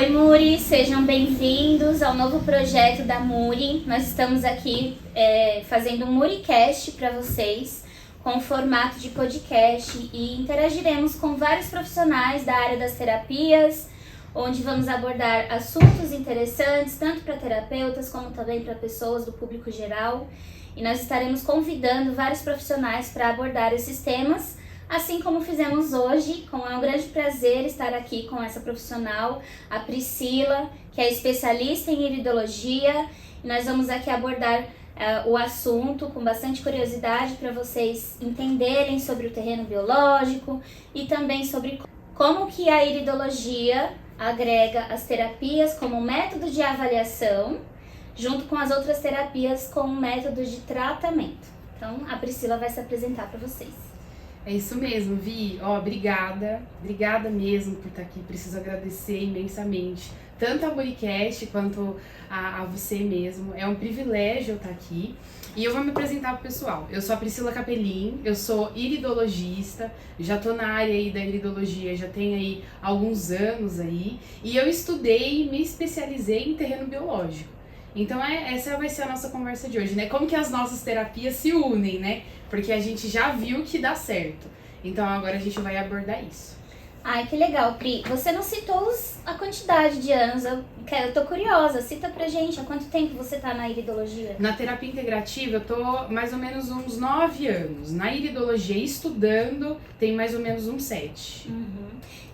Oi, Muri, sejam bem-vindos ao novo projeto da Muri. Nós estamos aqui fazendo um MuriCast para vocês, com formato de podcast, e interagiremos com vários profissionais da área das terapias, onde vamos abordar assuntos interessantes, tanto para terapeutas como também para pessoas do público geral. E nós estaremos convidando vários profissionais para abordar esses temas, assim como fizemos hoje. É um grande prazer estar aqui com essa profissional, a Priscila, que é especialista em iridologia. E nós vamos aqui abordar o assunto com bastante curiosidade para vocês entenderem sobre o terreno biológico e também sobre como que a iridologia agrega as terapias como método de avaliação, junto com as outras terapias como método de tratamento. Então, a Priscila vai se apresentar para vocês. É isso mesmo, Vi. Obrigada mesmo por estar aqui. Preciso agradecer imensamente, tanto a MuriCast quanto a você mesmo. É um privilégio eu estar aqui. E eu vou me apresentar pro pessoal. Eu sou a Priscila Capelin, eu sou iridologista, já tô na área aí da iridologia, já tenho aí alguns anos aí. E eu estudei e me especializei em terreno biológico. Então essa vai ser a nossa conversa de hoje, né? Como que as nossas terapias se unem, né? Porque a gente já viu que dá certo. Então agora a gente vai abordar isso. Ai, que legal, Pri. Você não citou a quantidade de anos. Eu tô curiosa. Cita pra gente, há quanto tempo você tá na iridologia? Na terapia integrativa eu tô mais ou menos uns 9 anos. Na iridologia, estudando, tem mais ou menos uns 7.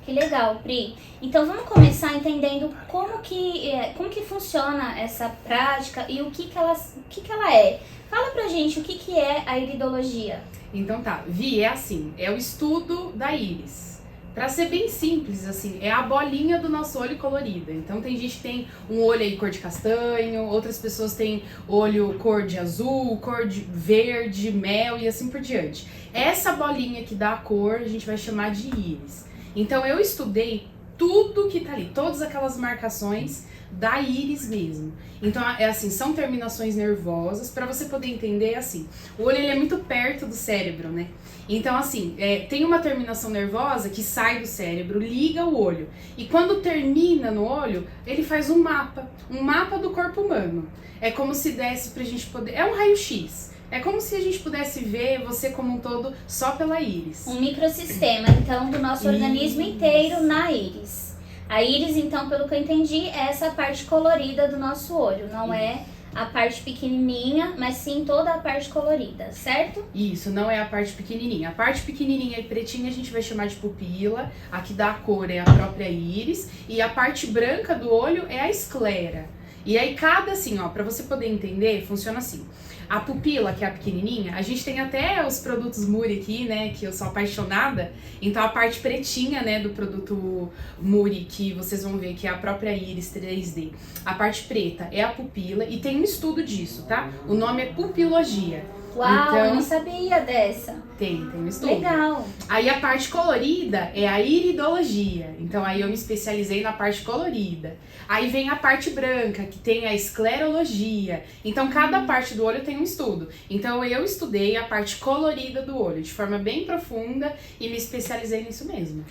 Que legal, Pri. Então vamos começar entendendo como que funciona essa prática e o que ela é. Fala pra gente o que é a iridologia. Então tá, Vi, é assim, é o estudo da íris. Pra ser bem simples, assim, é a bolinha do nosso olho colorida. Então tem gente que tem um olho aí cor de castanho, outras pessoas têm olho cor de azul, cor de verde, mel e assim por diante. Essa bolinha que dá a cor a gente vai chamar de íris. Então eu estudei tudo que tá ali, todas aquelas marcações da íris mesmo. Então é assim, são terminações nervosas. Para você poder entender, assim, o olho ele é muito perto do cérebro, né? Então assim, tem uma terminação nervosa que sai do cérebro, liga o olho, e quando termina no olho, ele faz um mapa do corpo humano. É como se desse pra gente poder, é um raio-x. É como se a gente pudesse ver você como um todo só pela íris. Um microsistema, então, do nosso organismo inteiro na íris. A íris, então, pelo que eu entendi, é essa parte colorida do nosso olho. Não é a parte pequenininha, mas sim toda a parte colorida, certo? Isso, não é a parte pequenininha. A parte pequenininha e pretinha a gente vai chamar de pupila. A que dá a cor é a própria íris. E a parte branca do olho é a esclera. E aí cada, assim, ó, pra você poder entender, funciona assim. A pupila, que é a pequenininha, a gente tem até os produtos Muri aqui, né, que eu sou apaixonada. Então a parte pretinha, né, do produto Muri, que vocês vão ver que é a própria íris 3D. A parte preta é a pupila e tem um estudo disso, tá? O nome é pupilogia. Uau, então, eu não sabia dessa. Tem um estudo. Legal. Aí a parte colorida é a iridologia. Então aí eu me especializei na parte colorida. Aí vem a parte branca, que tem a esclerologia. Então cada parte do olho tem um estudo. Então eu estudei a parte colorida do olho de forma bem profunda e me especializei nisso mesmo.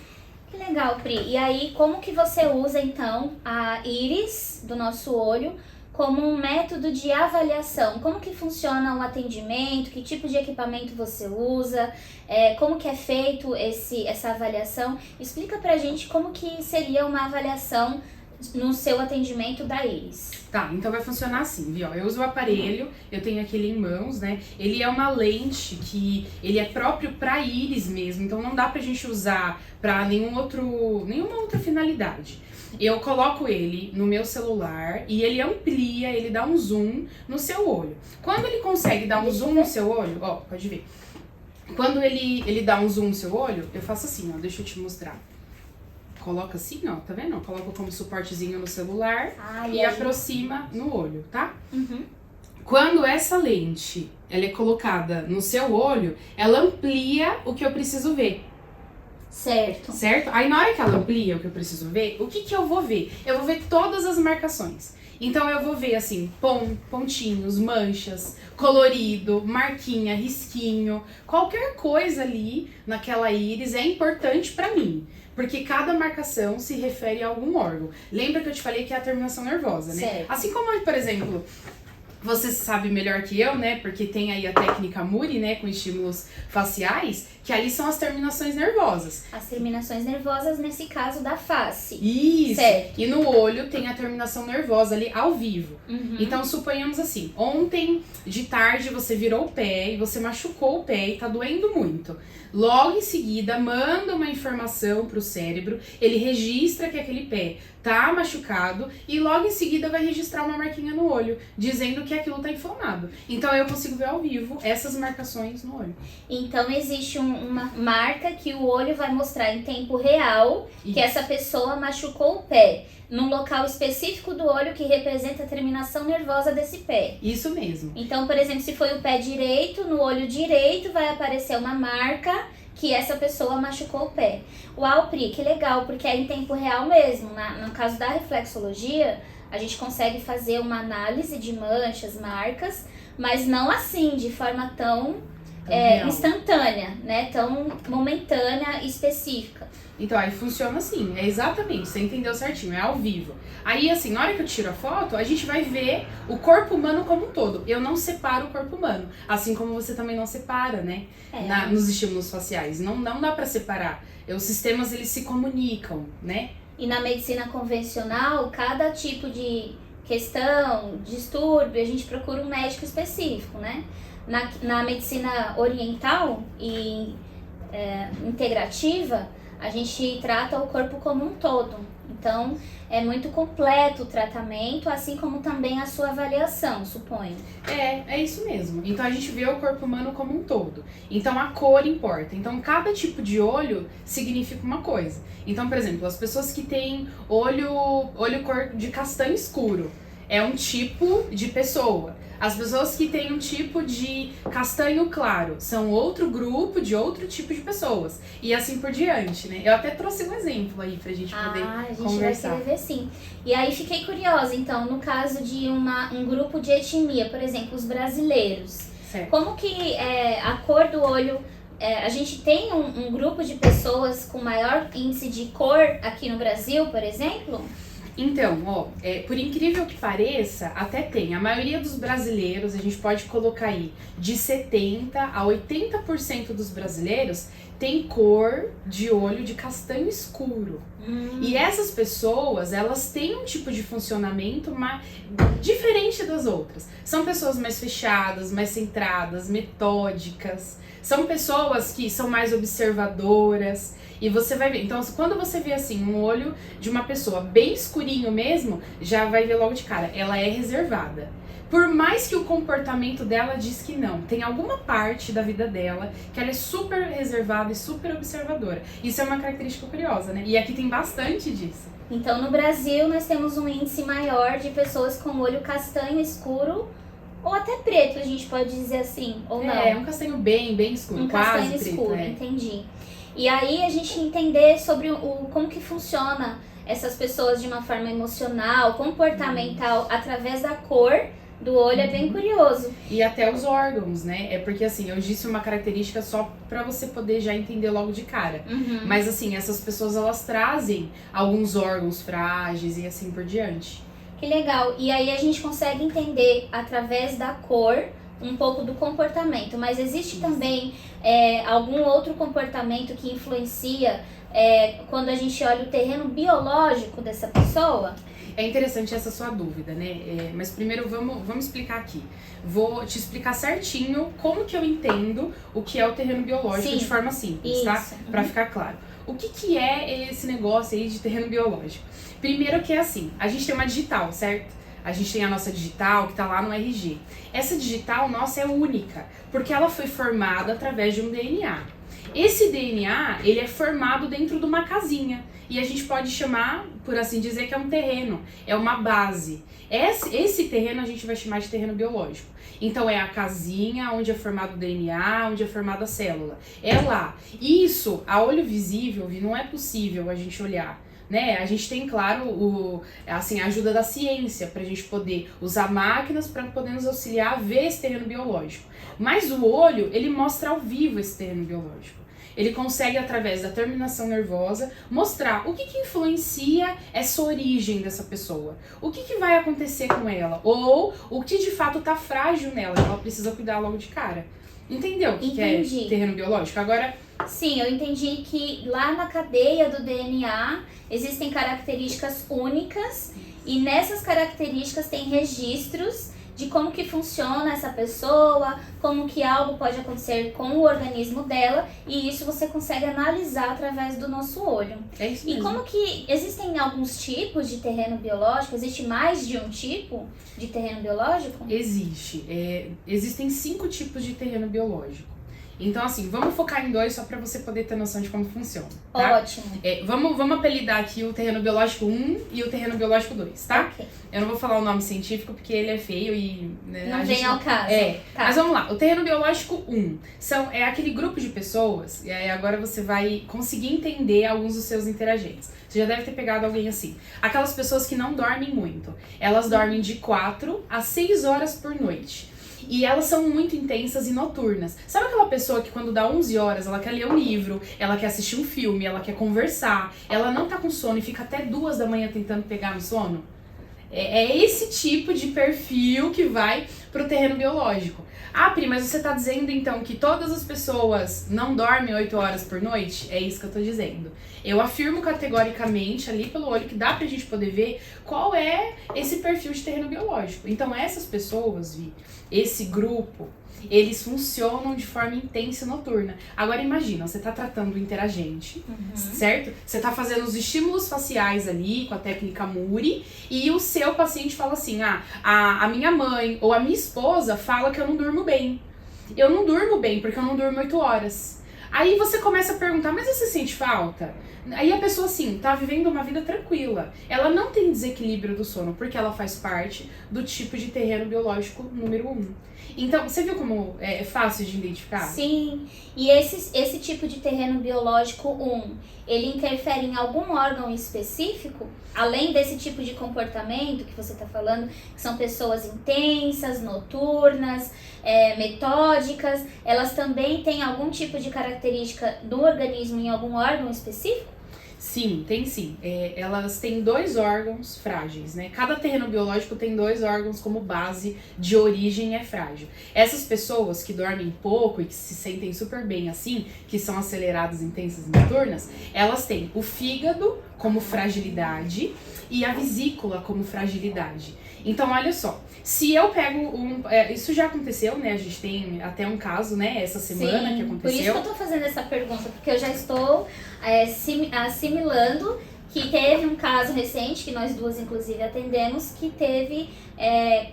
Que legal, Pri. E aí, como que você usa, então, a íris do nosso olho como um método de avaliação? Como que funciona o atendimento? Que tipo de equipamento você usa? Como que é feito essa avaliação? Explica pra gente como que seria uma avaliação no seu atendimento da íris. Tá, então vai funcionar assim, viu? Eu uso o aparelho, eu tenho aquele em mãos, né? Ele é uma lente que ele é próprio pra íris mesmo, então não dá pra gente usar pra nenhuma outra finalidade. Eu coloco ele no meu celular e ele amplia, ele dá um zoom no seu olho. Quando ele consegue dar um zoom no seu olho, ó, pode ver. Quando ele dá um zoom no seu olho, eu faço assim, ó, deixa eu te mostrar. Coloca assim, ó, tá vendo? Coloca como suportezinho no celular e aproxima no olho, tá? Quando essa lente ela é colocada no seu olho, ela amplia o que eu preciso ver. Certo. Certo? Aí na hora que ela amplia o que eu preciso ver, o que eu vou ver? Eu vou ver todas as marcações. Então eu vou ver assim, pontinhos, manchas, colorido, marquinha, risquinho, qualquer coisa ali naquela íris é importante pra mim. Porque cada marcação se refere a algum órgão. Lembra que eu te falei que é a terminação nervosa, né? Certo. Assim como, por exemplo, você sabe melhor que eu, né? Porque tem aí a técnica Muri, né? Com estímulos faciais, que ali são as terminações nervosas. As terminações nervosas, nesse caso, da face. Isso! Certo. E no olho tem a terminação nervosa ali ao vivo. Uhum. Então, suponhamos assim, ontem de tarde você virou o pé e você machucou o pé e tá doendo muito. Logo em seguida, manda uma informação pro cérebro, ele registra que aquele pé tá machucado e logo em seguida vai registrar uma marquinha no olho, dizendo que aquilo tá inflamado. Então eu consigo ver ao vivo essas marcações no olho. Então existe uma marca que o olho vai mostrar em tempo real que essa pessoa machucou o pé, num local específico do olho que representa a terminação nervosa desse pé. Isso mesmo. Então, por exemplo, se foi o pé direito, no olho direito vai aparecer uma marca que essa pessoa machucou o pé. Uau, Pri, que legal, porque é em tempo real mesmo. No caso da reflexologia, a gente consegue fazer uma análise de manchas, marcas, mas não assim, de forma tão instantânea, né? Tão momentânea e específica. Então, aí funciona assim, é exatamente, você entendeu certinho, é ao vivo. Aí, assim, na hora que eu tiro a foto, a gente vai ver o corpo humano como um todo. Eu não separo o corpo humano, assim como você também não separa, né? Nos estímulos faciais, não dá pra separar. Os sistemas, eles se comunicam, né? E na medicina convencional, cada tipo de questão, distúrbio, a gente procura um médico específico, né? Na medicina oriental e integrativa, a gente trata o corpo como um todo. Então, é muito completo o tratamento, assim como também a sua avaliação, suponho. É isso mesmo. Então, a gente vê o corpo humano como um todo. Então, a cor importa. Então, cada tipo de olho significa uma coisa. Então, por exemplo, as pessoas que têm olho cor de castanho escuro é um tipo de pessoa. As pessoas que têm um tipo de castanho claro são outro grupo de outro tipo de pessoas. E assim por diante, né? Eu até trouxe um exemplo aí pra gente poder conversar. A gente vai querer ver sim. E aí fiquei curiosa, então, no caso de um grupo de etnia, por exemplo, os brasileiros. Certo. Como que a cor do olho... a gente tem um grupo de pessoas com maior índice de cor aqui no Brasil, por exemplo? Então, por incrível que pareça, até tem. A maioria dos brasileiros, a gente pode colocar aí, de 70% a 80% dos brasileiros tem cor de olho de castanho escuro. E essas pessoas, elas têm um tipo de funcionamento diferente das outras. São pessoas mais fechadas, mais centradas, metódicas. São pessoas que são mais observadoras. E você vai ver, então quando você vê assim, um olho de uma pessoa bem escurinho mesmo, já vai ver logo de cara, ela é reservada. Por mais que o comportamento dela diz que não, tem alguma parte da vida dela que ela é super reservada e super observadora. Isso é uma característica curiosa, né? E aqui tem bastante disso. Então no Brasil nós temos um índice maior de pessoas com olho castanho escuro, ou até preto, a gente pode dizer assim, ou não? É, um castanho bem escuro, quase castanho preto. Escuro, entendi. E aí a gente entender sobre como que funciona essas pessoas de uma forma emocional, comportamental, através da cor do olho é bem curioso. E até os órgãos, né? É porque assim, eu disse uma característica só pra você poder já entender logo de cara. Mas assim, essas pessoas elas trazem alguns órgãos frágeis e assim por diante. Que legal. E aí a gente consegue entender através da cor um pouco do comportamento, mas existe também algum outro comportamento que influencia quando a gente olha o terreno biológico dessa pessoa? É interessante essa sua dúvida, né? Mas primeiro vamos explicar aqui. Vou te explicar certinho como que eu entendo o que é o terreno biológico de forma simples, tá? Pra ficar claro. O que é esse negócio aí de terreno biológico? Primeiro que é assim, a gente tem uma digital, certo? A gente tem a nossa digital que tá lá no RG. Essa digital nossa é única, porque ela foi formada através de um DNA. Esse DNA, ele é formado dentro de uma casinha. E a gente pode chamar, por assim dizer, que é um terreno, é uma base. Esse terreno a gente vai chamar de terreno biológico. Então é a casinha onde é formado o DNA, onde é formada a célula. É lá. Isso, a olho visível, não é possível a gente olhar. né? A gente tem, claro, assim, a ajuda da ciência pra gente poder usar máquinas para poder nos auxiliar a ver esse terreno biológico. Mas o olho, ele mostra ao vivo esse terreno biológico. Ele consegue, através da terminação nervosa, mostrar o que influencia essa origem dessa pessoa. O que vai acontecer com ela. Ou o que de fato tá frágil nela, que ela precisa cuidar logo de cara. Entendeu o que é terreno biológico? Agora... Sim, eu entendi que lá na cadeia do DNA existem características únicas e nessas características tem registros de como que funciona essa pessoa, como que algo pode acontecer com o organismo dela, e isso você consegue analisar através do nosso olho. É isso mesmo. E como que existem alguns tipos de terreno biológico? Existe mais de um tipo de terreno biológico? Existe. Existem 5 tipos de terreno biológico. Então, assim, vamos focar em 2 só pra você poder ter noção de como funciona, tá? Ótimo. Vamos apelidar aqui o terreno biológico 1 e o terreno biológico 2, tá? Ok. Eu não vou falar o nome científico porque ele é feio e... Né, não vem ao caso. Tá. Mas vamos lá, o terreno biológico 1 é aquele grupo de pessoas, e aí agora você vai conseguir entender alguns dos seus interagentes. Você já deve ter pegado alguém assim. Aquelas pessoas que não dormem muito. Elas dormem de 4 a 6 horas por noite. E elas são muito intensas e noturnas. Sabe aquela pessoa que quando dá 11 horas, ela quer ler um livro, ela quer assistir um filme, ela quer conversar, ela não tá com sono e fica até 2 da manhã tentando pegar no sono? É esse tipo de perfil que vai pro terreno biológico. Ah, Pri, mas você tá dizendo então que todas as pessoas não dormem 8 horas por noite? É isso que eu tô dizendo. Eu afirmo categoricamente ali pelo olho que dá pra gente poder ver qual é esse perfil de terreno biológico. Então essas pessoas, esse grupo, eles funcionam de forma intensa e noturna. Agora imagina, você tá tratando o interagente, certo? Você tá fazendo os estímulos faciais ali com a técnica Muri e o seu paciente fala assim, a minha mãe ou a minha esposa fala que eu não durmo bem. Eu não durmo bem porque eu não durmo 8 horas. Aí você começa a perguntar, mas você sente falta? Aí a pessoa, assim, tá vivendo uma vida tranquila. Ela não tem desequilíbrio do sono, porque ela faz parte do tipo de terreno biológico número 1. Então, você viu como é fácil de identificar? Sim, e esse tipo de terreno biológico 1, ele interfere em algum órgão específico? Além desse tipo de comportamento que você está falando, que são pessoas intensas, noturnas, metódicas, elas também têm algum tipo de característica do organismo em algum órgão específico? Sim, tem sim. Elas têm 2 órgãos frágeis, né? Cada terreno biológico tem 2 órgãos como base de origem é frágil. Essas pessoas que dormem pouco e que se sentem super bem assim, que são aceleradas, intensas e noturnas, elas têm o fígado como fragilidade e a vesícula como fragilidade. Então, olha só, se eu pego isso já aconteceu, né? A gente tem até um caso, né? Essa semana. Sim, que aconteceu. Por isso que eu tô fazendo essa pergunta, porque eu já estou assimilando que teve um caso recente, que nós duas inclusive atendemos, que teve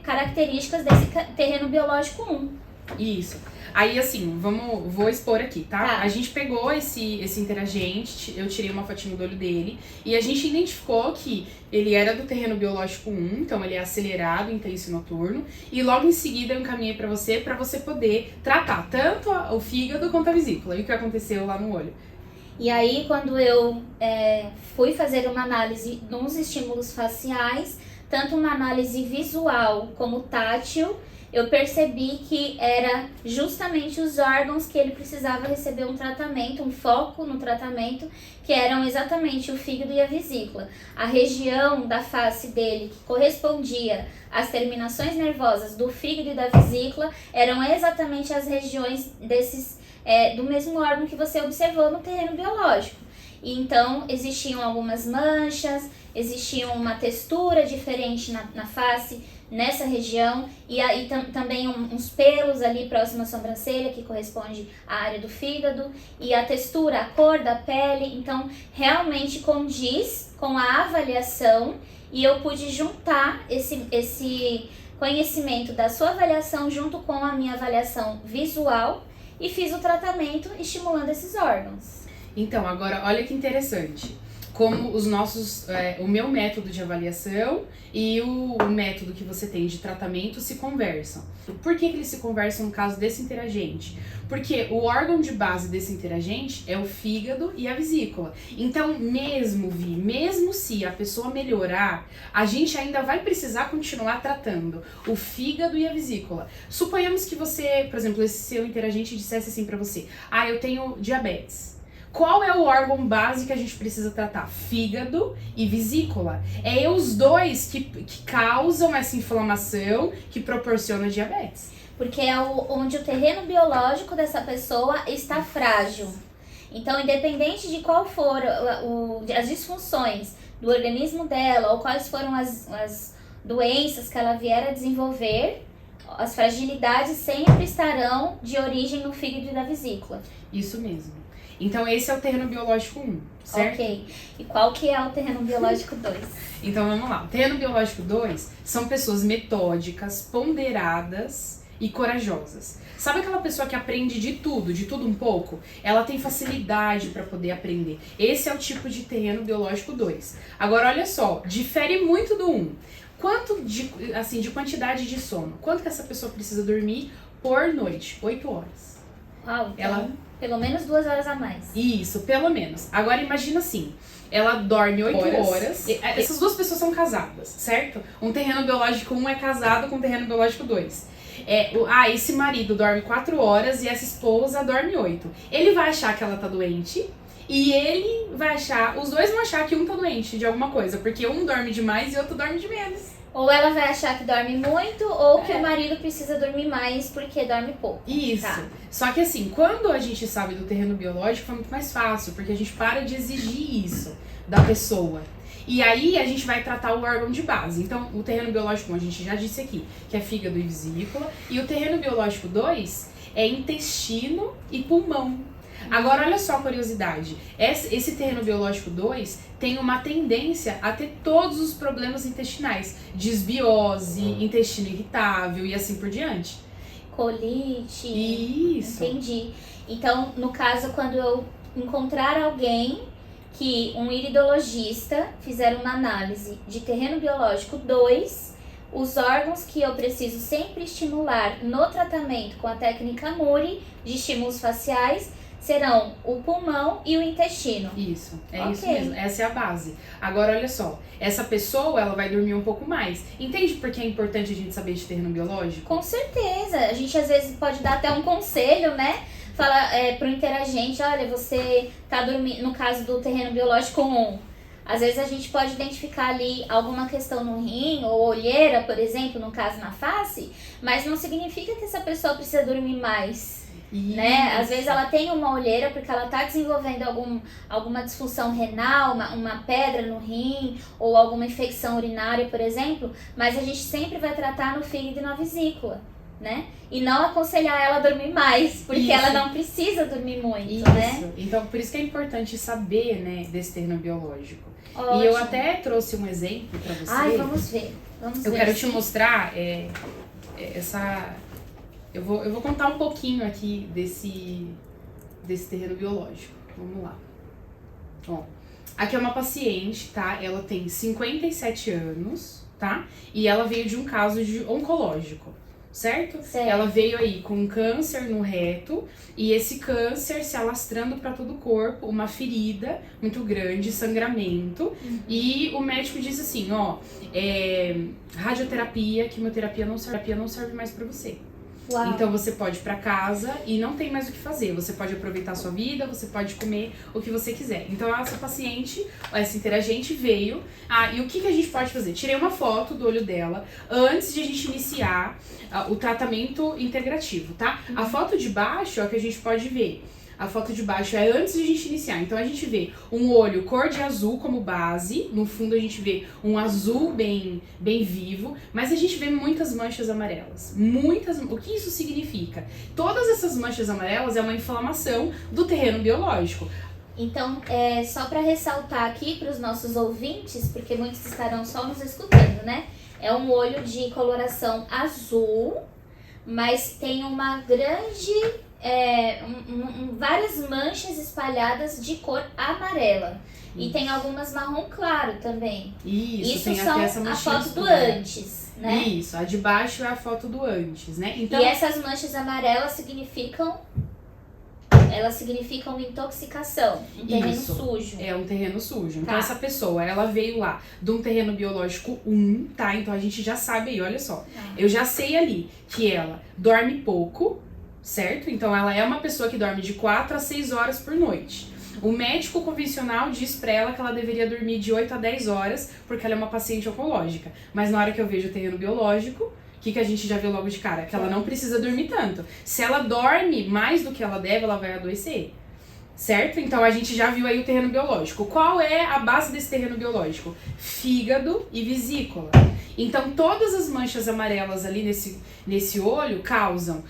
características desse terreno biológico 1. Isso. Aí, assim, vou expor aqui, tá? Tá. A gente pegou esse interagente, eu tirei uma fotinho do olho dele, e a gente identificou que ele era do terreno biológico 1, então ele é acelerado, intenso e noturno, e logo em seguida eu encaminhei pra você poder tratar tanto o fígado quanto a vesícula, e o que aconteceu lá no olho. E aí, quando eu fui fazer uma análise nos estímulos faciais, tanto uma análise visual como tátil, eu percebi que era justamente os órgãos que ele precisava receber um tratamento, um foco no tratamento, que eram exatamente o fígado e a vesícula. A região da face dele que correspondia às terminações nervosas do fígado e da vesícula eram exatamente as regiões do mesmo órgão que você observou no terreno biológico. E então existiam algumas manchas, existia uma textura diferente na face, nessa região, e aí também uns pelos ali próximo à sobrancelha, que corresponde à área do fígado, e a textura, a cor da pele, então realmente condiz com a avaliação, e eu pude juntar esse conhecimento da sua avaliação junto com a minha avaliação visual, e fiz o tratamento estimulando esses órgãos. Então, agora, olha que interessante. como os nossos, o meu método de avaliação e o método que você tem de tratamento se conversam. Por que eles se conversam no caso desse interagente? Porque o órgão de base desse interagente é o fígado e a vesícula. Então, mesmo se a pessoa melhorar, a gente ainda vai precisar continuar tratando o fígado e a vesícula. Suponhamos que você, por exemplo, esse seu interagente dissesse assim pra você: eu tenho diabetes. Qual é o órgão base que a gente precisa tratar? Fígado e vesícula. É os dois que causam essa inflamação que proporciona diabetes. Porque é onde o terreno biológico dessa pessoa está frágil. Então, independente de qual for as disfunções do organismo dela ou quais foram as doenças que ela vier a desenvolver, as fragilidades sempre estarão de origem no fígado e na vesícula. Isso mesmo. Então esse é o terreno biológico 1, certo? Ok. E qual que é o terreno biológico 2? Então vamos lá. O terreno biológico 2 são pessoas metódicas, ponderadas e corajosas. Sabe aquela pessoa que aprende de tudo um pouco? Ela tem facilidade para poder aprender. Esse é o tipo de terreno biológico 2. Agora olha só, difere muito do 1. Quanto de quantidade de sono? Quanto que essa pessoa precisa dormir por noite? 8 horas. Uau, então pelo menos 2 horas a mais. Isso, pelo menos. Agora imagina assim, ela dorme 8 horas. Essas duas pessoas são casadas, certo? Um terreno biológico 1 é casado com um terreno biológico 2. Esse marido dorme 4 horas e essa esposa dorme 8. Ele vai achar que ela tá doente e ele vai achar, os dois vão achar que um tá doente de alguma coisa, porque um dorme demais e outro dorme de menos. Ou ela vai achar que dorme muito, ou que o marido precisa dormir mais porque dorme pouco. Isso. Tá. Só que assim, quando a gente sabe do terreno biológico, é muito mais fácil, porque a gente para de exigir isso da pessoa. E aí a gente vai tratar o órgão de base. Então, o terreno biológico, como a gente já disse aqui, que é fígado e vesícula. E o terreno biológico 2 é intestino e pulmão. Agora, olha só a curiosidade. Esse terreno biológico 2 tem uma tendência a ter todos os problemas intestinais. Disbiose, intestino irritável e assim por diante. Colite. Isso. Entendi. Então, no caso, quando eu encontrar alguém que um iridologista fizer uma análise de terreno biológico 2, os órgãos que eu preciso sempre estimular no tratamento com a técnica MURI de estímulos faciais serão o pulmão e o intestino. Isso, isso mesmo. Essa é a base. Agora, olha só. Essa pessoa, ela vai dormir um pouco mais. Entende por que é importante a gente saber de terreno biológico? Com certeza. A gente, às vezes, pode dar até um conselho, né? Fala pro interagente, olha, você tá dormindo, no caso do terreno biológico 1. Às vezes a gente pode identificar ali alguma questão no rim ou olheira, por exemplo, no caso na face, mas não significa que essa pessoa precisa dormir mais. Né? Às vezes ela tem uma olheira porque ela está desenvolvendo alguma disfunção renal, uma pedra no rim ou alguma infecção urinária, por exemplo, mas a gente sempre vai tratar no fígado e na vesícula, né? E não aconselhar ela a dormir mais, porque ela não precisa dormir muito, né? Então, por isso que é importante saber, né, desse terreno biológico. Ótimo. E eu até trouxe um exemplo para você. Ai, vamos ver. Eu quero te mostrar essa... Eu vou contar um pouquinho aqui desse terreno biológico. Vamos lá. Ó, aqui é uma paciente, tá? Ela tem 57 anos, tá? E ela veio de um caso oncológico, certo? Ela veio aí com um câncer no reto e esse câncer se alastrando para todo o corpo, uma ferida muito grande, sangramento. E o médico disse assim, ó, radioterapia, quimioterapia não serve mais para você. Uau. Então você pode ir pra casa e não tem mais o que fazer. Você pode aproveitar a sua vida, você pode comer o que você quiser. Então essa paciente, essa interagente veio. E o que a gente pode fazer? Tirei uma foto do olho dela antes de a gente iniciar o tratamento integrativo, tá? A foto de baixo é o que a gente pode ver. A foto de baixo é antes de a gente iniciar. Então a gente vê um olho cor de azul como base. No fundo a gente vê um azul bem vivo. Mas a gente vê muitas manchas amarelas. O que isso significa? Todas essas manchas amarelas é uma inflamação do terreno biológico. Então, só para ressaltar aqui para os nossos ouvintes, porque muitos estarão só nos escutando, né? É um olho de coloração azul, mas tem uma grande várias manchas espalhadas de cor amarela. Isso. E tem algumas marrom claro também. Isso tem são aqui essa a manchinha foto do escura. antes, né? Isso, a de baixo é a foto do antes, né? Então, E essas manchas amarelas significam intoxicação, um terreno Isso. sujo. é um terreno sujo. Então Tá. essa pessoa, ela veio lá de um terreno biológico 1, tá? Então a gente já sabe aí, olha só. Tá. Eu já sei ali que ela dorme pouco, certo? Então ela é uma pessoa que dorme de 4 a 6 horas por noite. O médico convencional diz pra ela que ela deveria dormir de 8 a 10 horas, porque ela é uma paciente oncológica. Mas na hora que eu vejo o terreno biológico, o que a gente já vê logo de cara? Que ela não precisa dormir tanto. Se ela dorme mais do que ela deve, ela vai adoecer. Certo? Então a gente já viu aí o terreno biológico. Qual é a base desse terreno biológico? Fígado e vesícula. Então todas as manchas amarelas ali nesse olho causam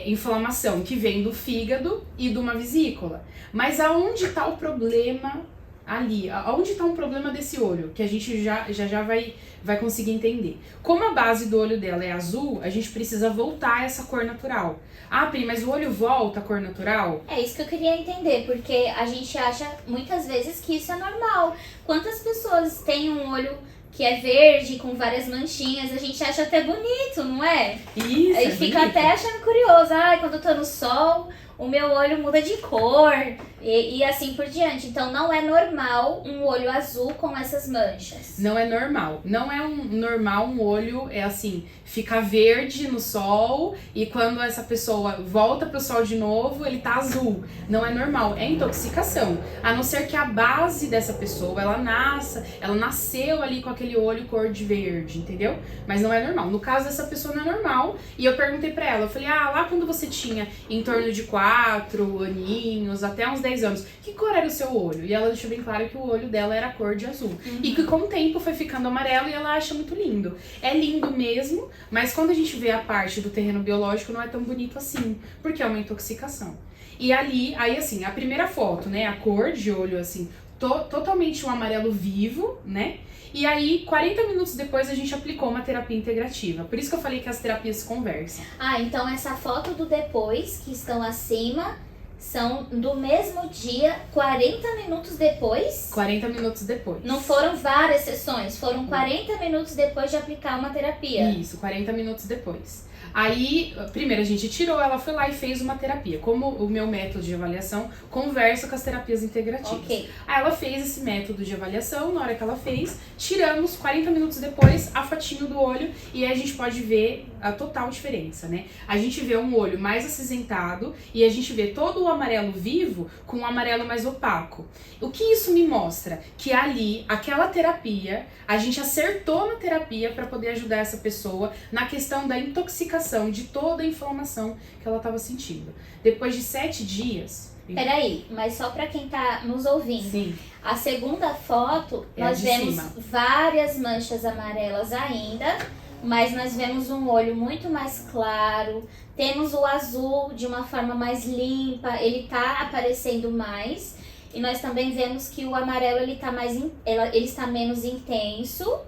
inflamação que vem do fígado e de uma vesícula. Mas aonde está o problema ali? Aonde está o problema desse olho? Que a gente já vai conseguir entender. Como a base do olho dela é azul, a gente precisa voltar a essa cor natural. Ah, Pri, mas o olho volta à cor natural? É isso que eu queria entender, porque a gente acha muitas vezes que isso é normal. Quantas pessoas têm um olho que é verde, com várias manchinhas, a gente acha até bonito, não é? Isso, Aí é fica bonito. até achando curioso. Ai, quando eu tô no sol, o meu olho muda de cor e assim por diante. Então não é normal um olho azul com essas manchas. Não é normal. Não é normal um olho, assim, ficar verde no sol e quando essa pessoa volta pro sol de novo, ele tá azul. Não é normal, é intoxicação. A não ser que a base dessa pessoa, ela nasceu ali com aquele olho cor de verde, entendeu? Mas não é normal. No caso dessa pessoa não é normal. E eu perguntei pra ela, eu falei, lá quando você tinha em torno de 4 aninhos, até uns 10 anos, que cor era o seu olho? E ela deixou bem claro que o olho dela era cor de azul. E que com o tempo foi ficando amarelo e ela acha muito lindo. É lindo mesmo, mas quando a gente vê a parte do terreno biológico não é tão bonito assim, porque é uma intoxicação. E aí assim, a primeira foto, né, a cor de olho, assim, totalmente um amarelo vivo, né? E aí, 40 minutos depois, a gente aplicou uma terapia integrativa. Por isso que eu falei que as terapias se conversam. Então essa foto do depois, que estão acima, são do mesmo dia, 40 minutos depois. 40 minutos depois. Não foram várias sessões, foram 40 minutos depois de aplicar uma terapia. Isso, 40 minutos depois. Aí, primeiro a gente tirou, ela foi lá e fez uma terapia. Como o meu método de avaliação conversa com as terapias integrativas. Ok. Aí ela fez esse método de avaliação, na hora que ela fez, tiramos 40 minutos depois a fotinho do olho e aí a gente pode ver a total diferença, né? A gente vê um olho mais acinzentado e a gente vê todo o amarelo vivo com um amarelo mais opaco. O que isso me mostra? Que ali, aquela terapia, a gente acertou na terapia para poder ajudar essa pessoa na questão da intoxicação de toda a inflamação que ela estava sentindo. Depois de 7 dias... Peraí, mas só pra quem tá nos ouvindo. Sim. A segunda foto, É a nós de vemos cima. várias manchas amarelas ainda, mas nós vemos um olho muito mais claro, temos o azul de uma forma mais limpa, ele tá aparecendo mais, e nós também vemos que o amarelo ele está menos intenso.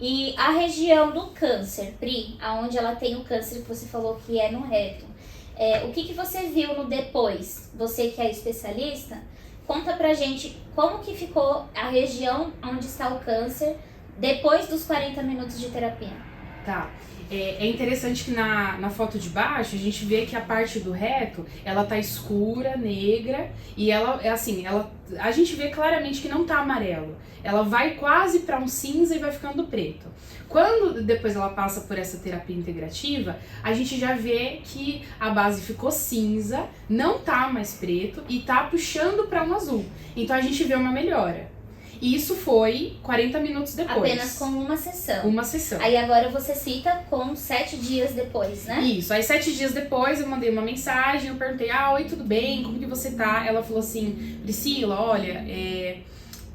E a região do câncer, Pri, aonde ela tem o câncer que você falou que é no reto, o que você viu no depois? Você que é especialista, conta pra gente como que ficou a região onde está o câncer depois dos 40 minutos de terapia. Tá. É interessante que na foto de baixo a gente vê que a parte do reto ela tá escura, negra e ela é assim, a gente vê claramente que não tá amarelo. Ela vai quase para um cinza e vai ficando preto. Quando depois ela passa por essa terapia integrativa, a gente já vê que a base ficou cinza, não tá mais preto e tá puxando para um azul. Então a gente vê uma melhora. E isso foi 40 minutos depois. Apenas com uma sessão. Uma sessão. Aí agora você cita com 7 dias depois, né? Isso, aí 7 dias depois eu mandei uma mensagem, eu perguntei, oi, tudo bem, como que você tá? Ela falou assim, Priscila, olha,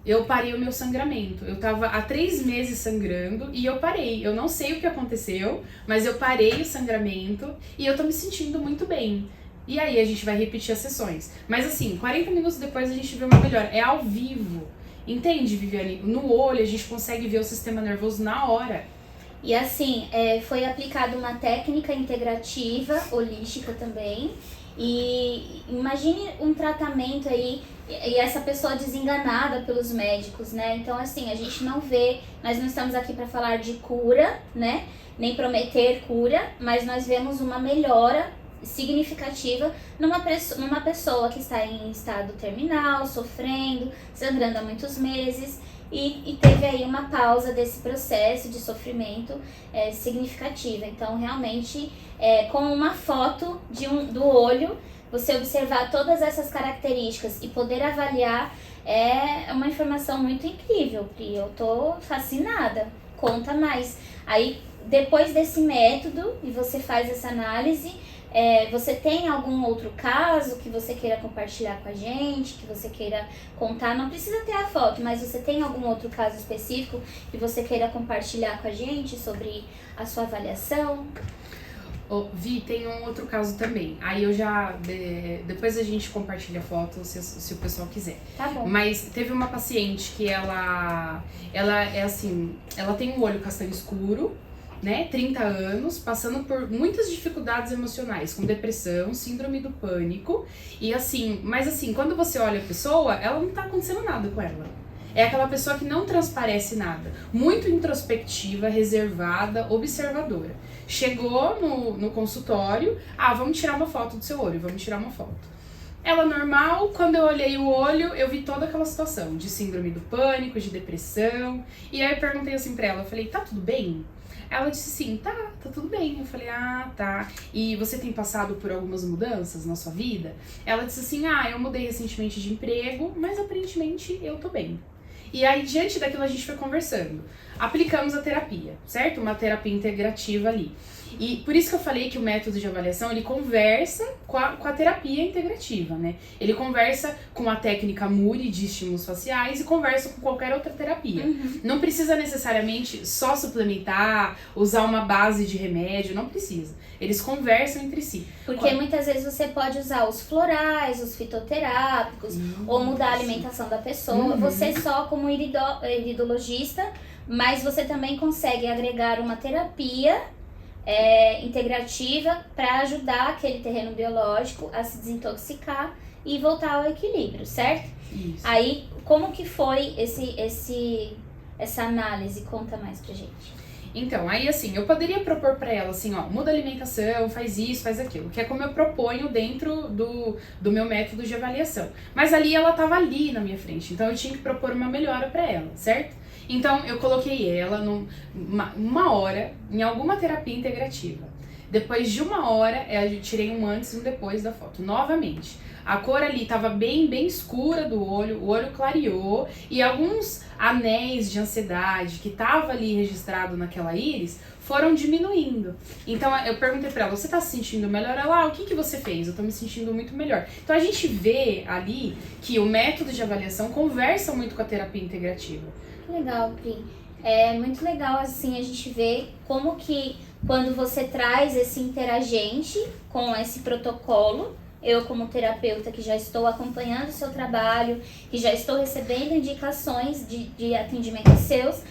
eu parei o meu sangramento. Eu tava há 3 meses sangrando e eu parei. Eu não sei o que aconteceu, mas eu parei o sangramento e eu tô me sentindo muito bem. E aí a gente vai repetir as sessões. Mas assim, 40 minutos depois a gente vê uma melhora. É ao vivo. Entende, Viviane? No olho a gente consegue ver o sistema nervoso na hora. E assim, foi aplicada uma técnica integrativa, holística também. E imagine um tratamento aí e essa pessoa desenganada pelos médicos, né? Então, assim, a gente não vê, nós não estamos aqui para falar de cura, né? Nem prometer cura, mas nós vemos uma melhora significativa numa pessoa que está em estado terminal, sofrendo, sangrando há muitos meses e teve aí uma pausa desse processo de sofrimento significativa. Então, realmente, com uma foto do olho, você observar todas essas características e poder avaliar é uma informação muito incrível, Pri. Eu tô fascinada. Conta mais. Aí, depois desse método, e você faz essa análise, você tem algum outro caso que você queira compartilhar com a gente, que você queira contar? Não precisa ter a foto, mas você tem algum outro caso específico que você queira compartilhar com a gente sobre a sua avaliação? Vi, tem um outro caso também. Aí eu já... depois a gente compartilha a foto, se o pessoal quiser. Tá bom. Mas teve uma paciente que ela é assim... Ela tem um olho castanho escuro, né? 30 anos, passando por muitas dificuldades emocionais, com depressão, síndrome do pânico. E assim... Mas assim, quando você olha a pessoa, ela não tá acontecendo nada com ela. É aquela pessoa que não transparece nada. Muito introspectiva, reservada, observadora. Chegou no consultório, vamos tirar uma foto do seu olho, vamos tirar uma foto. Ela normal, quando eu olhei o olho, eu vi toda aquela situação de síndrome do pânico, de depressão. E aí eu perguntei assim pra ela, eu falei, tá tudo bem? Ela disse sim, tá tudo bem. Eu falei, tá. E você tem passado por algumas mudanças na sua vida? Ela disse assim, eu mudei recentemente de emprego, mas aparentemente eu tô bem. E aí, diante daquilo, a gente foi conversando. Aplicamos a terapia, certo? Uma terapia integrativa ali. E por isso que eu falei que o método de avaliação, ele conversa com a terapia integrativa, né? Ele conversa com a técnica Muri de estímulos faciais e conversa com qualquer outra terapia. Uhum. Não precisa necessariamente só suplementar, usar uma base de remédio, não precisa. Eles conversam entre si. Porque muitas vezes você pode usar os florais, os fitoterápicos, ou mudar a alimentação da pessoa. Você só como iridologista, mas você também consegue agregar uma terapia integrativa para ajudar aquele terreno biológico a se desintoxicar e voltar ao equilíbrio, certo? Isso. Aí, como que foi essa análise? Conta mais pra gente. Então, aí assim, eu poderia propor pra ela assim, muda a alimentação, faz isso, faz aquilo, que é como eu proponho dentro do meu método de avaliação. Mas ali ela tava ali na minha frente, então eu tinha que propor uma melhora pra ela, certo? Então eu coloquei ela uma hora em alguma terapia integrativa. Depois de uma hora, eu tirei um antes e um depois da foto, novamente. A cor ali estava bem escura do olho, o olho clareou e alguns anéis de ansiedade que tava ali registrado naquela íris foram diminuindo. Então eu perguntei pra ela, você tá se sentindo melhor? Ela, o que você fez? Eu tô me sentindo muito melhor. Então a gente vê ali que o método de avaliação conversa muito com a terapia integrativa. Que legal, Pri. É muito legal assim a gente ver como que quando você traz esse interagente com esse protocolo, eu como terapeuta que já estou acompanhando o seu trabalho, que já estou recebendo indicações de atendimento seus,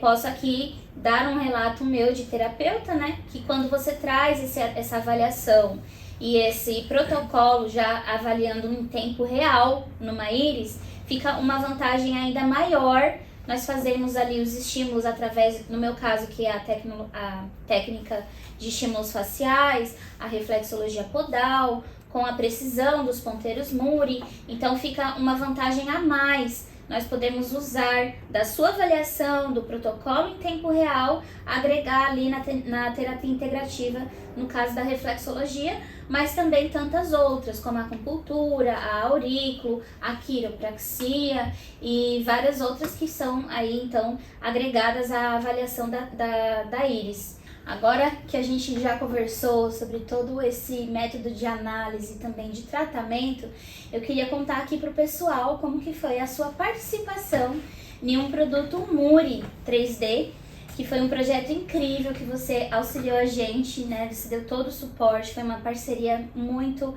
posso aqui dar um relato meu de terapeuta, né? Que quando você traz essa avaliação e esse protocolo já avaliando em tempo real numa íris, fica uma vantagem ainda maior. Nós fazemos ali os estímulos através, no meu caso, que é a técnica de estímulos faciais, a reflexologia podal, com a precisão dos ponteiros Muri. Então fica uma vantagem a mais. Nós podemos usar da sua avaliação, do protocolo em tempo real, agregar ali na terapia integrativa, no caso da reflexologia, mas também tantas outras, como a acupuntura, a aurículo, a quiropraxia e várias outras que são aí, então, agregadas à avaliação da íris. Agora que a gente já conversou sobre todo esse método de análise e também de tratamento, eu queria contar aqui pro pessoal como que foi a sua participação em um produto Muri 3D, que foi um projeto incrível que você auxiliou a gente, né? Você deu todo o suporte, foi uma parceria muito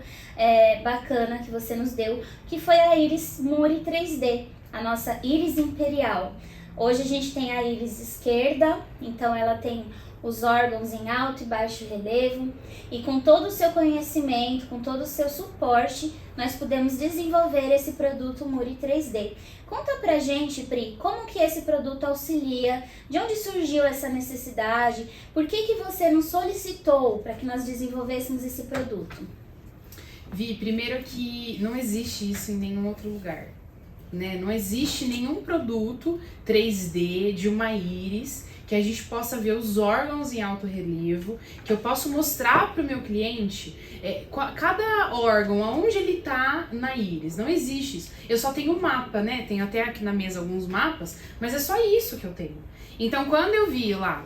bacana que você nos deu, que foi a íris Muri 3D, a nossa íris imperial. Hoje a gente tem a íris esquerda, então ela tem os órgãos em alto e baixo relevo, e com todo o seu conhecimento, com todo o seu suporte, nós pudemos desenvolver esse produto Muri 3D. Conta pra gente, Pri, como que esse produto auxilia, de onde surgiu essa necessidade, por que você nos solicitou para que nós desenvolvêssemos esse produto? Vi, primeiro que não existe isso em nenhum outro lugar, né? Não existe nenhum produto 3D de uma íris que a gente possa ver os órgãos em alto relevo, que eu posso mostrar para o meu cliente cada órgão, aonde ele tá na íris. Não existe isso. Eu só tenho um mapa, né? Tenho até aqui na mesa alguns mapas, mas é só isso que eu tenho. Então, quando eu vi lá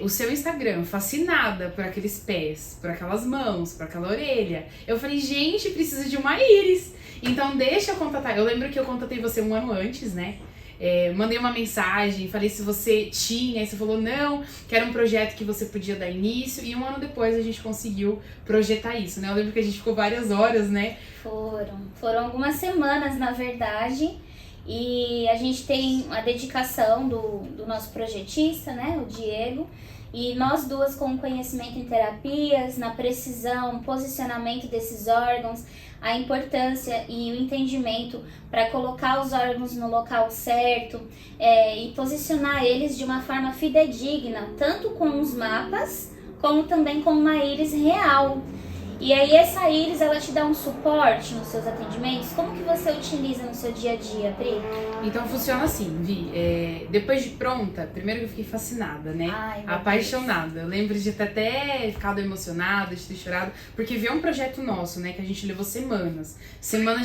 o seu Instagram, fascinada por aqueles pés, por aquelas mãos, por aquela orelha, eu falei, gente, precisa de uma íris. Então, deixa eu contatar. Eu lembro que eu contatei você um ano antes, né? Mandei uma mensagem, falei se você tinha, aí você falou não, que era um projeto que você podia dar início, e um ano depois a gente conseguiu projetar isso, né? Eu lembro que a gente ficou várias horas, né? Foram algumas semanas, na verdade, e a gente tem a dedicação do nosso projetista, né, o Diego, e nós duas com conhecimento em terapias, na precisão, posicionamento desses órgãos, a importância e o entendimento para colocar os órgãos no local certo e posicionar eles de uma forma fidedigna, tanto com os mapas, como também com uma íris real. E aí essa íris, ela te dá um suporte nos seus atendimentos? Como que você utiliza no seu dia a dia, Pri? Então funciona assim, Vi, depois de pronta, primeiro que eu fiquei fascinada, né? Ai, apaixonada. Eu lembro de ter até ficado emocionada, de ter chorado, porque ver um projeto nosso, né, que a gente levou semanas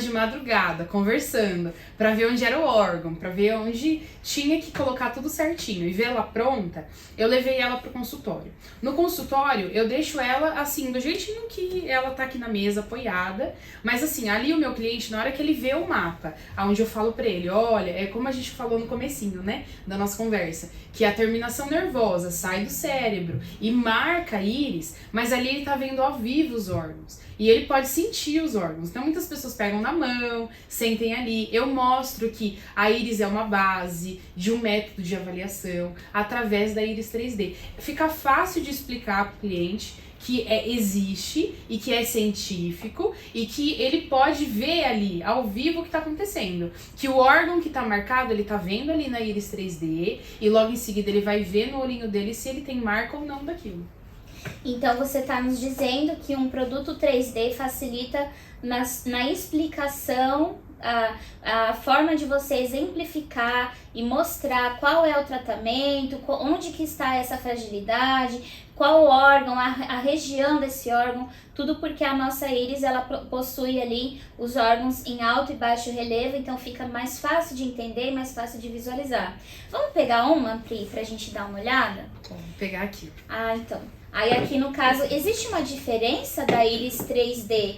de madrugada, conversando, pra ver onde era o órgão, pra ver onde tinha que colocar tudo certinho e ver ela pronta, eu levei ela pro consultório. No consultório, eu deixo ela assim, do jeitinho que ela tá aqui na mesa, apoiada, mas assim, ali o meu cliente, na hora que ele vê o mapa, onde eu falo pra ele, olha, é como a gente falou no comecinho, né, da nossa conversa, que a terminação nervosa sai do cérebro e marca a íris, mas ali ele tá vendo ao vivo os órgãos. E ele pode sentir os órgãos. Então muitas pessoas pegam na mão, sentem ali. Eu mostro que a íris é uma base de um método de avaliação através da íris 3D. Fica fácil de explicar para o cliente que existe e que é científico e que ele pode ver ali ao vivo o que está acontecendo. Que o órgão que está marcado, ele está vendo ali na íris 3D e logo em seguida ele vai ver no olhinho dele se ele tem marca ou não daquilo. Então você está nos dizendo que um produto 3D facilita na explicação, a forma de você exemplificar e mostrar qual é o tratamento, onde que está essa fragilidade, qual órgão, a região desse órgão, tudo porque a nossa íris, ela possui ali os órgãos em alto e baixo relevo, então fica mais fácil de entender e mais fácil de visualizar. Vamos pegar uma, Pri, pra gente dar uma olhada? Vamos pegar aqui. Então. Aí aqui no caso, existe uma diferença da íris 3D,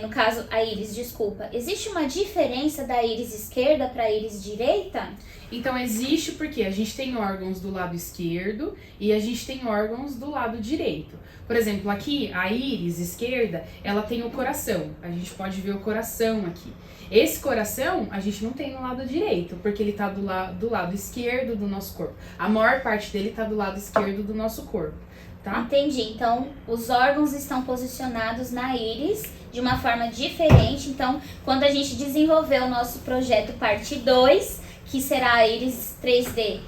no caso a íris, desculpa, existe uma diferença da íris esquerda para a íris direita? Então existe porque a gente tem órgãos do lado esquerdo e a gente tem órgãos do lado direito. Por exemplo, aqui a íris esquerda, ela tem o coração, a gente pode ver o coração aqui. Esse coração a gente não tem no lado direito, porque ele está do lado esquerdo do nosso corpo. A maior parte dele está do lado esquerdo do nosso corpo. Tá? Entendi. Então, os órgãos estão posicionados na íris de uma forma diferente. Então, quando a gente desenvolver o nosso projeto parte 2, que será a íris 3D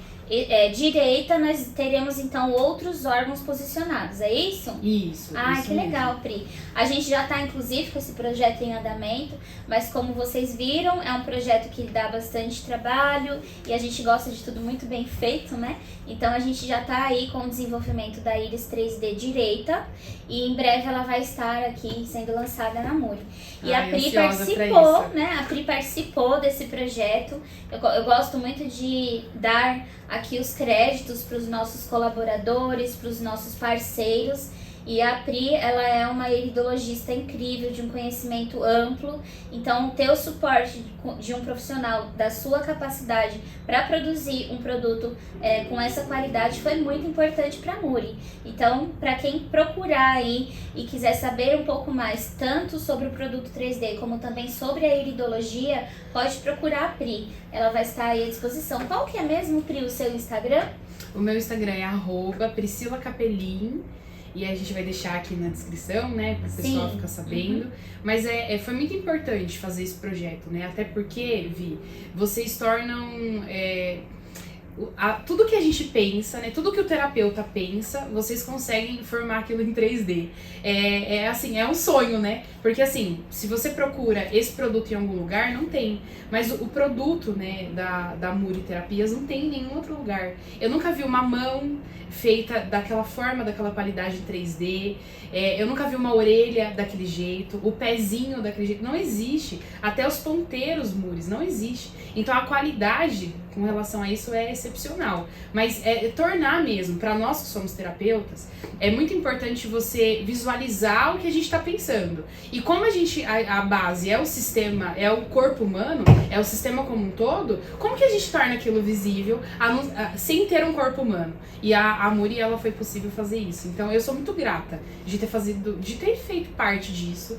direita, nós teremos então outros órgãos posicionados, é isso? Isso. Ah, isso que legal, mesmo. Pri. A gente já está inclusive com esse projeto em andamento, mas como vocês viram, é um projeto que dá bastante trabalho e a gente gosta de tudo muito bem feito, né? Então a gente já está aí com o desenvolvimento da íris 3D direita e em breve ela vai estar aqui sendo lançada na Muri. E a Pri participou, né? A Pri participou desse projeto. Eu gosto muito de dar aqui os créditos para os nossos colaboradores, para os nossos parceiros. E a Pri, ela é uma iridologista incrível, de um conhecimento amplo. Então, ter o suporte de um profissional da sua capacidade para produzir um produto com essa qualidade foi muito importante para a Muri. Então, para quem procurar aí e quiser saber um pouco mais, tanto sobre o produto 3D, como também sobre a iridologia, pode procurar a Pri. Ela vai estar aí à disposição. Qual que é mesmo, Pri, o seu Instagram? O meu Instagram é @PriscilaCapelin. E a gente vai deixar aqui na descrição, né, para o pessoal ficar sabendo. Mas foi muito importante fazer esse projeto, né? Até porque, Vi, vocês tornam tudo que a gente pensa, né? Tudo que o terapeuta pensa, vocês conseguem formar aquilo em 3D. Assim, é um sonho, né? Porque assim, se você procura esse produto em algum lugar, não tem. Mas o produto, né, da Muri Terapias não tem em nenhum outro lugar. Eu nunca vi uma mão feita daquela forma, daquela qualidade em 3D. Eu nunca vi uma orelha daquele jeito, o pezinho daquele jeito. Não existe. Até os ponteiros Muris, não existe. Então a qualidade com relação a isso é excepcional. Mas tornar mesmo, para nós que somos terapeutas, é muito importante você visualizar o que a gente está pensando. E como a base é o sistema, é o corpo humano, é o sistema como um todo, como que a gente torna aquilo visível sem ter um corpo humano? E a Muri, ela foi possível fazer isso. Então eu sou muito grata de ter feito parte disso.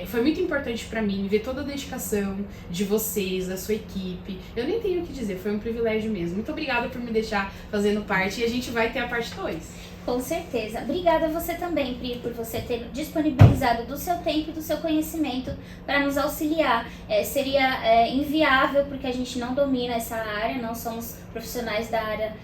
Foi muito importante para mim ver toda a dedicação de vocês, da sua equipe. Eu nem tenho o que dizer, foi um privilégio mesmo. Muito obrigada por me deixar fazendo parte e a gente vai ter a parte 2. Com certeza. Obrigada a você também, Pri, por você ter disponibilizado do seu tempo e do seu conhecimento para nos auxiliar. Seria inviável, porque a gente não domina essa área, não somos profissionais da área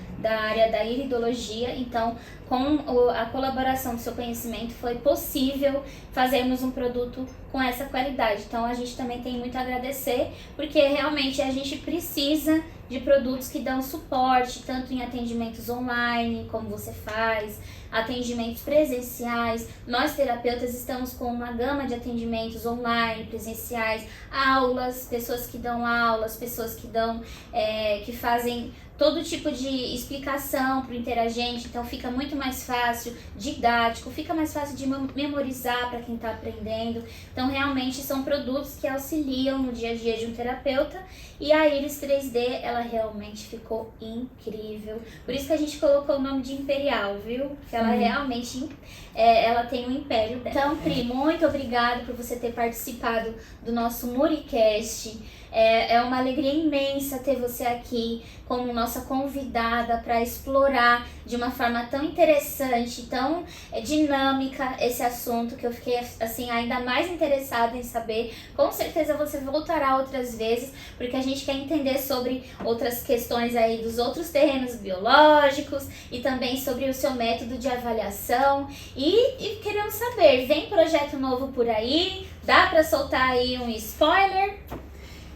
da iridologia, então com a colaboração do seu conhecimento foi possível fazermos um produto com essa qualidade. Então a gente também tem muito a agradecer, porque realmente a gente precisa de produtos que dão suporte, tanto em atendimentos online, como você faz, atendimentos presenciais. Nós, terapeutas, estamos com uma gama de atendimentos online, presenciais, aulas, pessoas que dão aulas, pessoas que fazem todo tipo de explicação para o interagente, então fica muito mais fácil, didático, fica mais fácil de memorizar para quem está aprendendo. Então realmente são produtos que auxiliam no dia a dia de um terapeuta, e a Iris 3D, ela realmente ficou incrível. Por isso que a gente colocou o nome de Imperial, viu? Porque ela realmente ela tem um império dela. Então, Pri, muito obrigada por você ter participado do nosso MuriCast. É uma alegria imensa ter você aqui como nossa convidada para explorar de uma forma tão interessante, tão dinâmica esse assunto, que eu fiquei assim ainda mais interessada em saber. Com certeza você voltará outras vezes, porque a gente quer entender sobre outras questões aí dos outros terrenos biológicos e também sobre o seu método de avaliação. E queremos saber, vem projeto novo por aí? Dá para soltar aí um spoiler?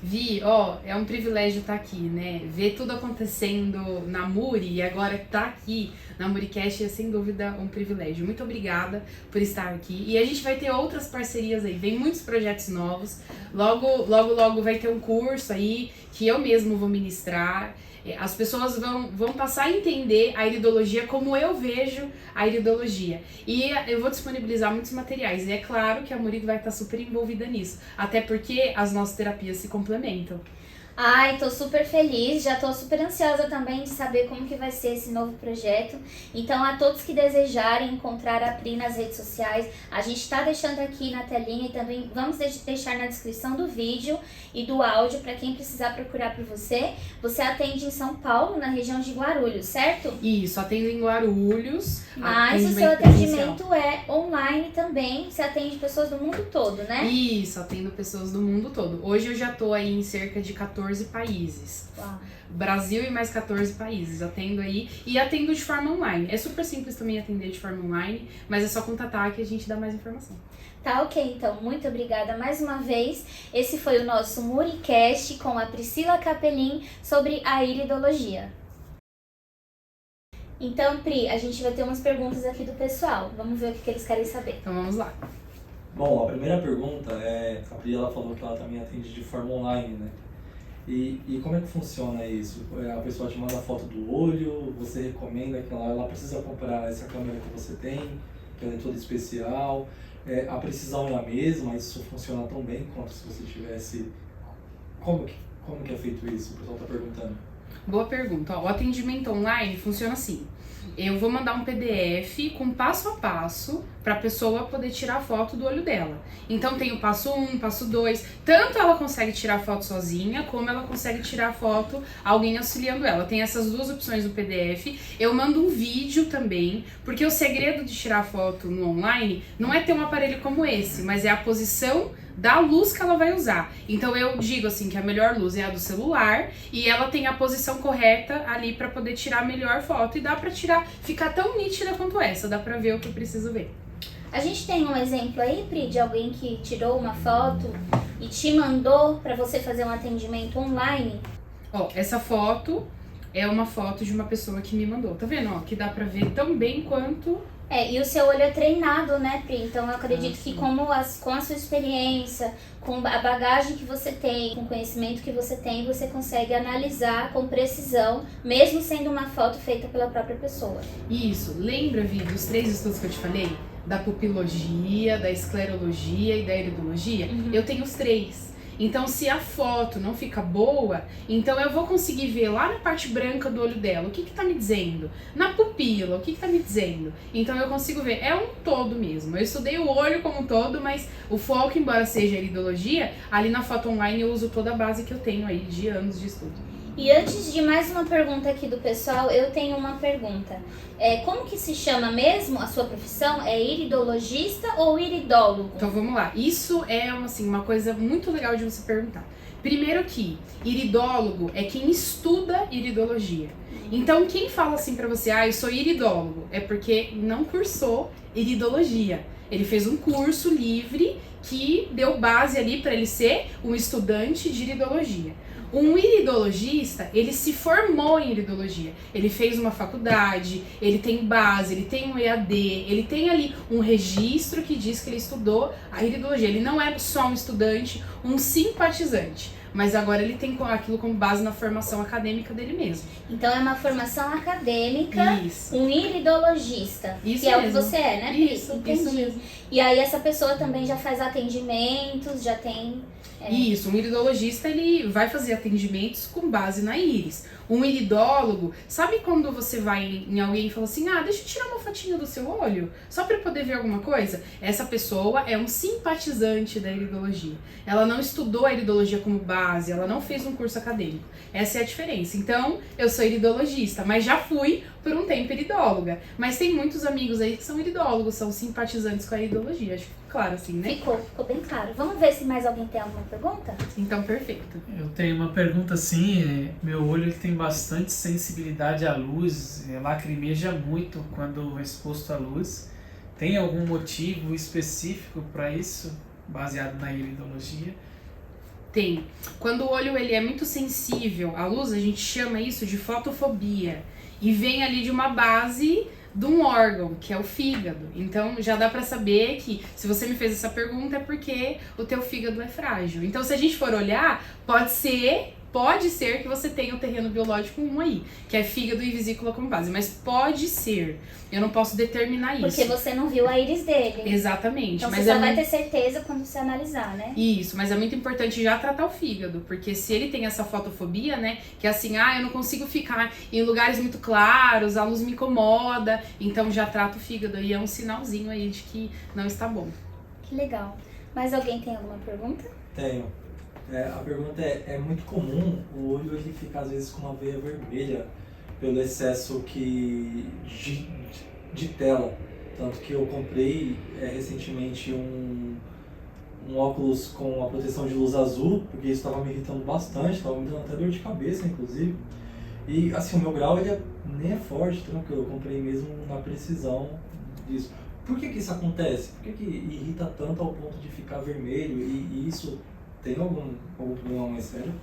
Vi, é um privilégio estar aqui, né? Ver tudo acontecendo na Muri e agora estar aqui na MuriCast é sem dúvida um privilégio. Muito obrigada por estar aqui. E a gente vai ter outras parcerias aí, vem muitos projetos novos. Logo vai ter um curso aí que eu mesmo vou ministrar. As pessoas vão passar a entender a iridologia como eu vejo a iridologia. E eu vou disponibilizar muitos materiais. E é claro que a Muri vai estar super envolvida nisso. Até porque as nossas terapias se complementam. Ai, tô super feliz, já tô super ansiosa também de saber como que vai ser esse novo projeto. Então, a todos que desejarem encontrar a Pri nas redes sociais, a gente tá deixando aqui na telinha e também vamos deixar na descrição do vídeo e do áudio para quem precisar procurar por você. Você atende em São Paulo, na região de Guarulhos, certo? Isso, atendo em Guarulhos. Mas o seu atendimento é online também, você atende pessoas do mundo todo, né? Isso, atendo pessoas do mundo todo. Hoje eu já tô aí em cerca de 14 países. Uau. Brasil e mais 14 países. Atendo aí e atendo de forma online. É super simples também atender de forma online, mas é só contatar que a gente dá mais informação. Tá ok, então. Muito obrigada mais uma vez. Esse foi o nosso MuriCast com a Priscila Capelin sobre a iridologia. Então, Pri, a gente vai ter umas perguntas aqui do pessoal. Vamos ver o que eles querem saber. Então vamos lá. Bom, a primeira pergunta a Pri, ela falou que ela também atende de forma online, né? E como é que funciona isso? A pessoa te manda a foto do olho, você recomenda que ela precisa comprar essa câmera que você tem, que ela é toda especial. A precisão é a mesma, isso funciona tão bem quanto se você tivesse... Como que é feito isso? O pessoal está perguntando. Boa pergunta. Ó, o atendimento online funciona assim. Eu vou mandar um PDF com passo a passo para a pessoa poder tirar foto do olho dela. Então tem o passo 1, passo 2. Tanto ela consegue tirar foto sozinha, como ela consegue tirar foto alguém auxiliando ela. Tem essas duas opções no PDF. Eu mando um vídeo também, porque o segredo de tirar foto no online não é ter um aparelho como esse, mas é a posição da luz que ela vai usar. Então eu digo assim que a melhor luz é a do celular e ela tem a posição correta ali para poder tirar a melhor foto e dá para tirar, ficar tão nítida quanto essa, dá para ver o que eu preciso ver. A gente tem um exemplo aí, Pri, de alguém que tirou uma foto e te mandou para você fazer um atendimento online? Ó, essa foto é uma foto de uma pessoa que me mandou. Tá vendo, ó, que dá para ver tão bem quanto... E o seu olho é treinado, né, Pri? Então eu acredito que com a sua experiência, com a bagagem que você tem, com o conhecimento que você tem, você consegue analisar com precisão, mesmo sendo uma foto feita pela própria pessoa. Isso, lembra, Vi, dos 3 estudos que eu te falei? Da pupilogia, da esclerologia e da iridologia? Eu tenho os 3. Então, se a foto não fica boa, então eu vou conseguir ver lá na parte branca do olho dela o que tá me dizendo. Na pupila, o que tá me dizendo. Então eu consigo ver, é um todo mesmo. Eu estudei o olho como um todo, mas o foco, embora seja iridologia, ali na foto online eu uso toda a base que eu tenho aí de anos de estudo. E antes de mais uma pergunta aqui do pessoal, eu tenho uma pergunta. Como que se chama mesmo a sua profissão? É iridologista ou iridólogo? Então vamos lá. Isso é assim, uma coisa muito legal de você perguntar. Primeiro que iridólogo é quem estuda iridologia. Então quem fala assim pra você, eu sou iridólogo, é porque não cursou iridologia. Ele fez um curso livre que deu base ali para ele ser um estudante de iridologia. Um iridologista, ele se formou em iridologia, ele fez uma faculdade, ele tem base, ele tem um EAD, ele tem ali um registro que diz que ele estudou a iridologia. Ele não é só um estudante, um simpatizante, mas agora ele tem aquilo como base na formação acadêmica dele mesmo. Então é uma formação acadêmica, Isso. Um iridologista, Isso que é mesmo. O que você é, né, Pri? Isso Entendi. mesmo. E aí essa pessoa também já faz atendimentos, já tem... Isso, um iridologista ele vai fazer atendimentos com base na íris. Um iridólogo, sabe quando você vai em alguém e fala assim, deixa eu tirar uma fotinha do seu olho, só para poder ver alguma coisa? Essa pessoa é um simpatizante da iridologia. Ela não estudou a iridologia como base, ela não fez um curso acadêmico. Essa é a diferença. Então, eu sou iridologista, mas já fui por um tempo iridóloga. Mas tem muitos amigos aí que são iridólogos, são simpatizantes com a iridologia. Acho que ficou claro assim, né? Ficou bem claro. Vamos ver se mais alguém tem alguma pergunta? Então, perfeito. Eu tenho uma pergunta assim, meu olho ele tem bastante sensibilidade à luz, lacrimeja muito quando exposto à luz. Tem algum motivo específico para isso, baseado na iridologia? Tem. Quando o olho ele é muito sensível à luz, a gente chama isso de fotofobia. E vem ali de uma base de um órgão, que é o fígado. Então já dá pra saber que se você me fez essa pergunta é porque o teu fígado é frágil. Então se a gente for olhar, pode ser que você tenha o terreno biológico 1 aí, que é fígado e vesícula como base, mas pode ser. Eu não posso determinar isso. Porque você não viu a íris dele. Exatamente. Então mas você só vai ter certeza quando você analisar, né? Isso, mas é muito importante já tratar o fígado, porque se ele tem essa fotofobia, né, que é assim, eu não consigo ficar em lugares muito claros, a luz me incomoda, então já trata o fígado e é um sinalzinho aí de que não está bom. Que legal. Mais alguém tem alguma pergunta? Tenho. A pergunta é muito comum o olho ele ficar às vezes com uma veia vermelha pelo excesso de tela. Tanto que eu comprei recentemente um óculos com a proteção de luz azul, porque isso estava me irritando bastante, estava me dando até dor de cabeça, inclusive. E assim, o meu grau ele nem é forte, tranquilo, eu comprei mesmo na precisão disso. Por que isso acontece? Por que irrita tanto ao ponto de ficar vermelho e isso... Tem algum problema mais sério?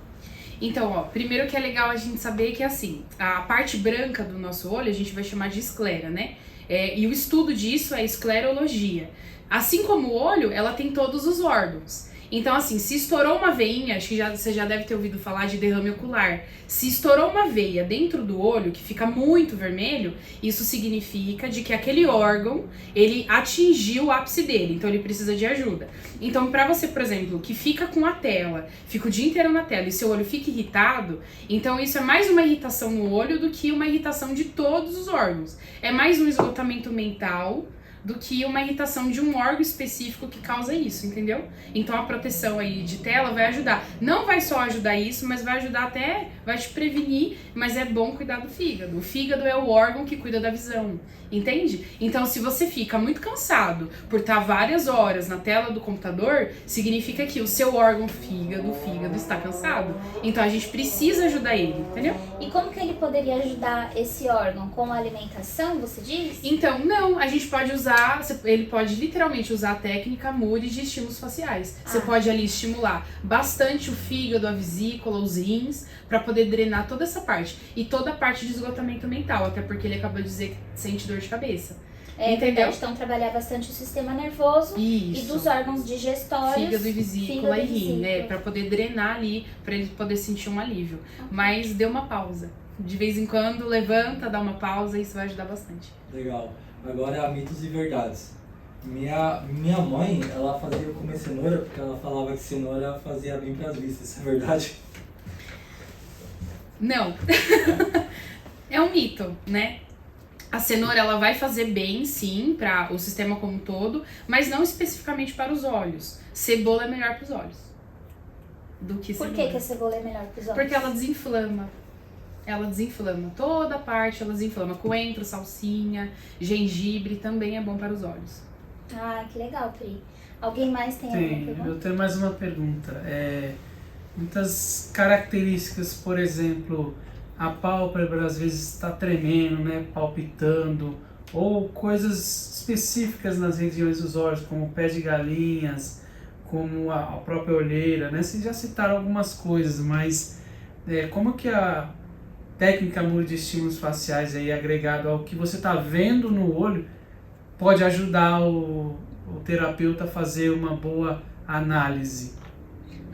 Então, primeiro que é legal a gente saber que assim, a parte branca do nosso olho a gente vai chamar de esclera, né? E o estudo disso é esclerologia. Assim como o olho, ela tem todos os órgãos. Então, assim, se estourou uma veinha, acho que você já deve ter ouvido falar de derrame ocular. Se estourou uma veia dentro do olho, que fica muito vermelho, isso significa de que aquele órgão, ele atingiu o ápice dele, então ele precisa de ajuda. Então, pra você, por exemplo, que fica com a tela, fica o dia inteiro na tela e seu olho fica irritado, então isso é mais uma irritação no olho do que uma irritação de todos os órgãos. É mais um esgotamento mental do que uma irritação de um órgão específico que causa isso, entendeu? Então a proteção aí de tela vai ajudar. Não vai só ajudar isso, mas vai ajudar até, vai te prevenir, mas é bom cuidar do fígado. O fígado é o órgão que cuida da visão, entende? Então se você fica muito cansado por estar várias horas na tela do computador, significa que o seu órgão o fígado está cansado. Então a gente precisa ajudar ele, entendeu? E como que ele poderia ajudar esse órgão? Com a alimentação, você diz? Então, não, a gente pode usar, ele pode literalmente usar a técnica Muri de estímulos faciais. Você pode ali estimular bastante o fígado, a vesícula, os rins, pra poder drenar toda essa parte. E toda a parte de esgotamento mental, até porque ele acabou de dizer que sente dor de cabeça. Entendeu? Verdade, então trabalhar bastante o sistema nervoso Isso. e dos órgãos digestórios. Fígado e vesícula e rim, né? Pra poder drenar ali, pra ele poder sentir um alívio. Mas dê uma pausa. De vez em quando, levanta, dá uma pausa e isso vai ajudar bastante. Legal. Agora, mitos e verdades. Minha mãe, ela fazia eu comer cenoura porque ela falava que cenoura fazia bem para as vistas. Isso é verdade? Não. É um mito, né? A cenoura, ela vai fazer bem, sim, para o sistema como um todo, mas não especificamente para os olhos. Cebola é melhor para os olhos do que cenoura. Por que a cebola é melhor para os olhos? Porque ela desinflama. Ela desinflama toda a parte, ela desinflama coentro, salsinha, gengibre, também é bom para os olhos. Ah, que legal, Pri. Alguém mais tem alguma pergunta? Eu tenho mais uma pergunta. Muitas características, por exemplo, a pálpebra às vezes está tremendo, né, palpitando, ou coisas específicas nas regiões dos olhos, como o pé de galinhas, como a própria olheira, né? Vocês já citaram algumas coisas, mas como que a técnica Muri de estímulos faciais aí, agregado ao que você está vendo no olho, pode ajudar o terapeuta a fazer uma boa análise?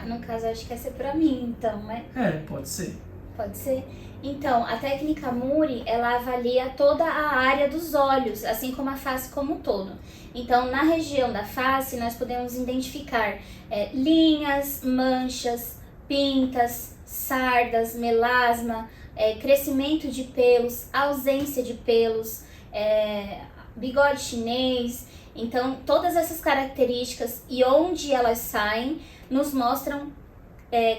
No caso, acho que essa é pra mim, então, né? Pode ser. Pode ser? Então, a técnica Muri, ela avalia toda a área dos olhos, assim como a face como um todo. Então, na região da face, nós podemos identificar linhas, manchas, pintas, sardas, melasma, crescimento de pelos, ausência de pelos, bigode chinês. Então, todas essas características e onde elas saem nos mostram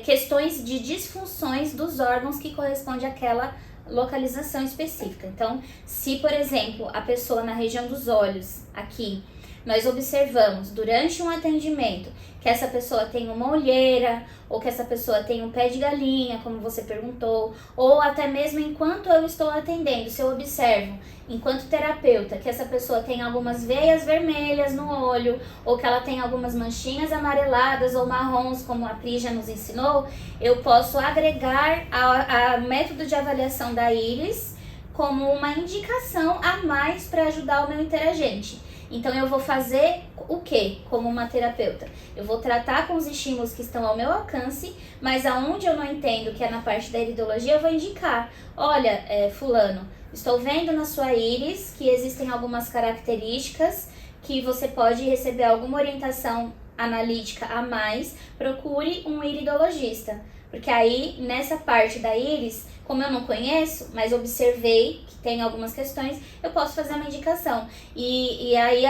questões de disfunções dos órgãos que correspondem àquela localização específica. Então, se, por exemplo, a pessoa na região dos olhos, aqui, nós observamos durante um atendimento que essa pessoa tem uma olheira, ou que essa pessoa tem um pé de galinha, como você perguntou, ou até mesmo enquanto eu estou atendendo, se eu observo, enquanto terapeuta, que essa pessoa tem algumas veias vermelhas no olho, ou que ela tem algumas manchinhas amareladas ou marrons, como a Pri já nos ensinou, eu posso agregar ao método de avaliação da íris como uma indicação a mais para ajudar o meu interagente. Então eu vou fazer o quê? Como uma terapeuta? Eu vou tratar com os estímulos que estão ao meu alcance, mas aonde eu não entendo, que é na parte da iridologia, eu vou indicar. Olha, fulano, estou vendo na sua íris que existem algumas características que você pode receber alguma orientação analítica a mais, procure um iridologista. Porque aí, nessa parte da íris, como eu não conheço, mas observei que tem algumas questões, eu posso fazer uma indicação. E aí,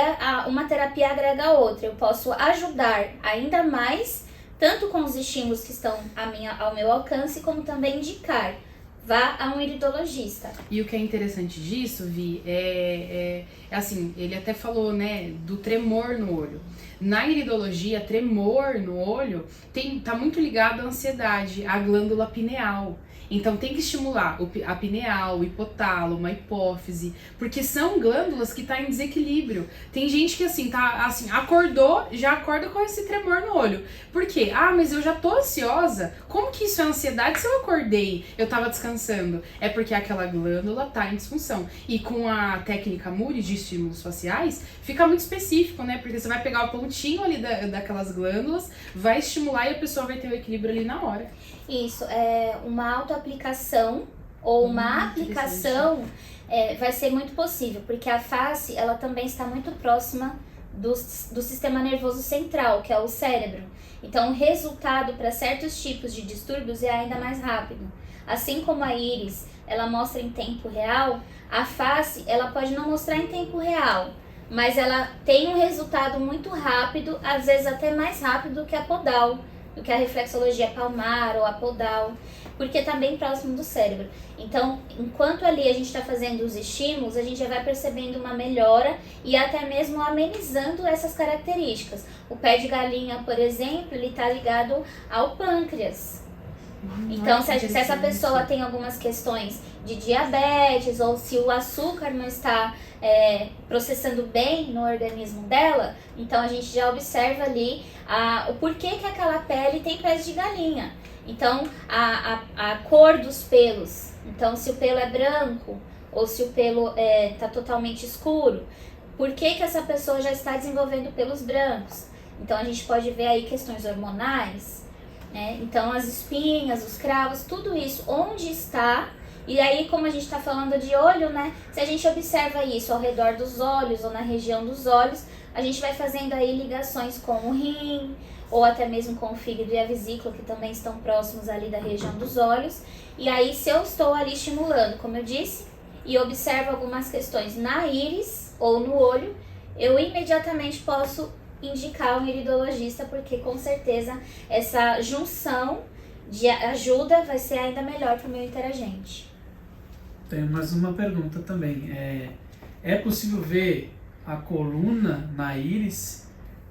uma terapia agrega a outra. Eu posso ajudar ainda mais, tanto com os estímulos que estão ao meu alcance, como também indicar. Vá a um iridologista. E o que é interessante disso, Vi, assim, ele até falou, né, do tremor no olho. Na iridologia, tremor no olho tá muito ligado à ansiedade, à glândula pineal. Então tem que estimular a pineal, o hipotálamo, a hipófise, porque são glândulas que tá em desequilíbrio. Tem gente que assim, tá assim, acordou, já acorda com esse tremor no olho. Por quê? Ah, mas eu já tô ansiosa. Como que isso é ansiedade se eu acordei? Eu tava descansando. É porque aquela glândula tá em disfunção. E com a técnica Muri de estímulos faciais, fica muito específico, né? Porque você vai pegar o pontinho ali daquelas glândulas, vai estimular e a pessoa vai ter o equilíbrio ali na hora. Isso, é uma autoaplicação ou uma aplicação vai ser muito possível, porque a face, ela também está muito próxima do sistema nervoso central, que é o cérebro. Então, o resultado para certos tipos de distúrbios é ainda mais rápido. Assim como a íris, ela mostra em tempo real, a face, ela pode não mostrar em tempo real, mas ela tem um resultado muito rápido, às vezes até mais rápido do que a podal, do que a reflexologia palmar ou a podal, porque está bem próximo do cérebro. Então, enquanto ali a gente está fazendo os estímulos, a gente já vai percebendo uma melhora e até mesmo amenizando essas características. O pé de galinha, por exemplo, ele está ligado ao pâncreas. Então, se essa pessoa tem algumas questões de diabetes ou se o açúcar não está processando bem no organismo dela, então a gente já observa ali o porquê que aquela pele tem pés de galinha. Então, a cor dos pelos. Então, se o pelo é branco ou se o pelo está totalmente escuro, por que que essa pessoa já está desenvolvendo pelos brancos? Então, a gente pode ver aí questões hormonais, né? Então, as espinhas, os cravos, tudo isso, onde está. E aí, como a gente está falando de olho, né? Se a gente observa isso ao redor dos olhos ou na região dos olhos, a gente vai fazendo aí ligações com o rim, ou até mesmo com o fígado e a vesícula, que também estão próximos ali da região dos olhos. E aí, se eu estou ali estimulando, como eu disse, e observo algumas questões na íris ou no olho, eu imediatamente posso indicar um iridologista, porque com certeza essa junção de ajuda vai ser ainda melhor para o meu interagente. Tem mais uma pergunta também. É possível ver a coluna na íris?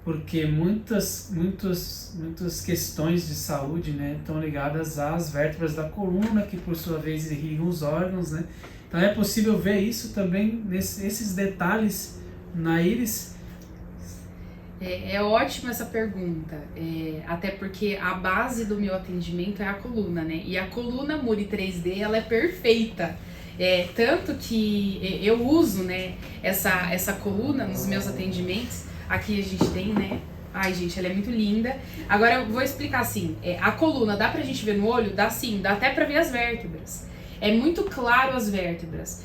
Porque muitas questões de saúde, né, estão ligadas às vértebras da coluna, que por sua vez irrigam os órgãos, né? Então é possível ver isso também, esses detalhes na íris? É ótima essa pergunta, até porque a base do meu atendimento é a coluna, né? E a coluna Muri 3D, ela é perfeita. Tanto que eu uso, né, essa coluna nos meus atendimentos. Aqui a gente tem, né? Ai, gente, ela é muito linda. Agora eu vou explicar assim, a coluna dá pra gente ver no olho? Dá sim, dá até pra ver as vértebras. É muito claro as vértebras.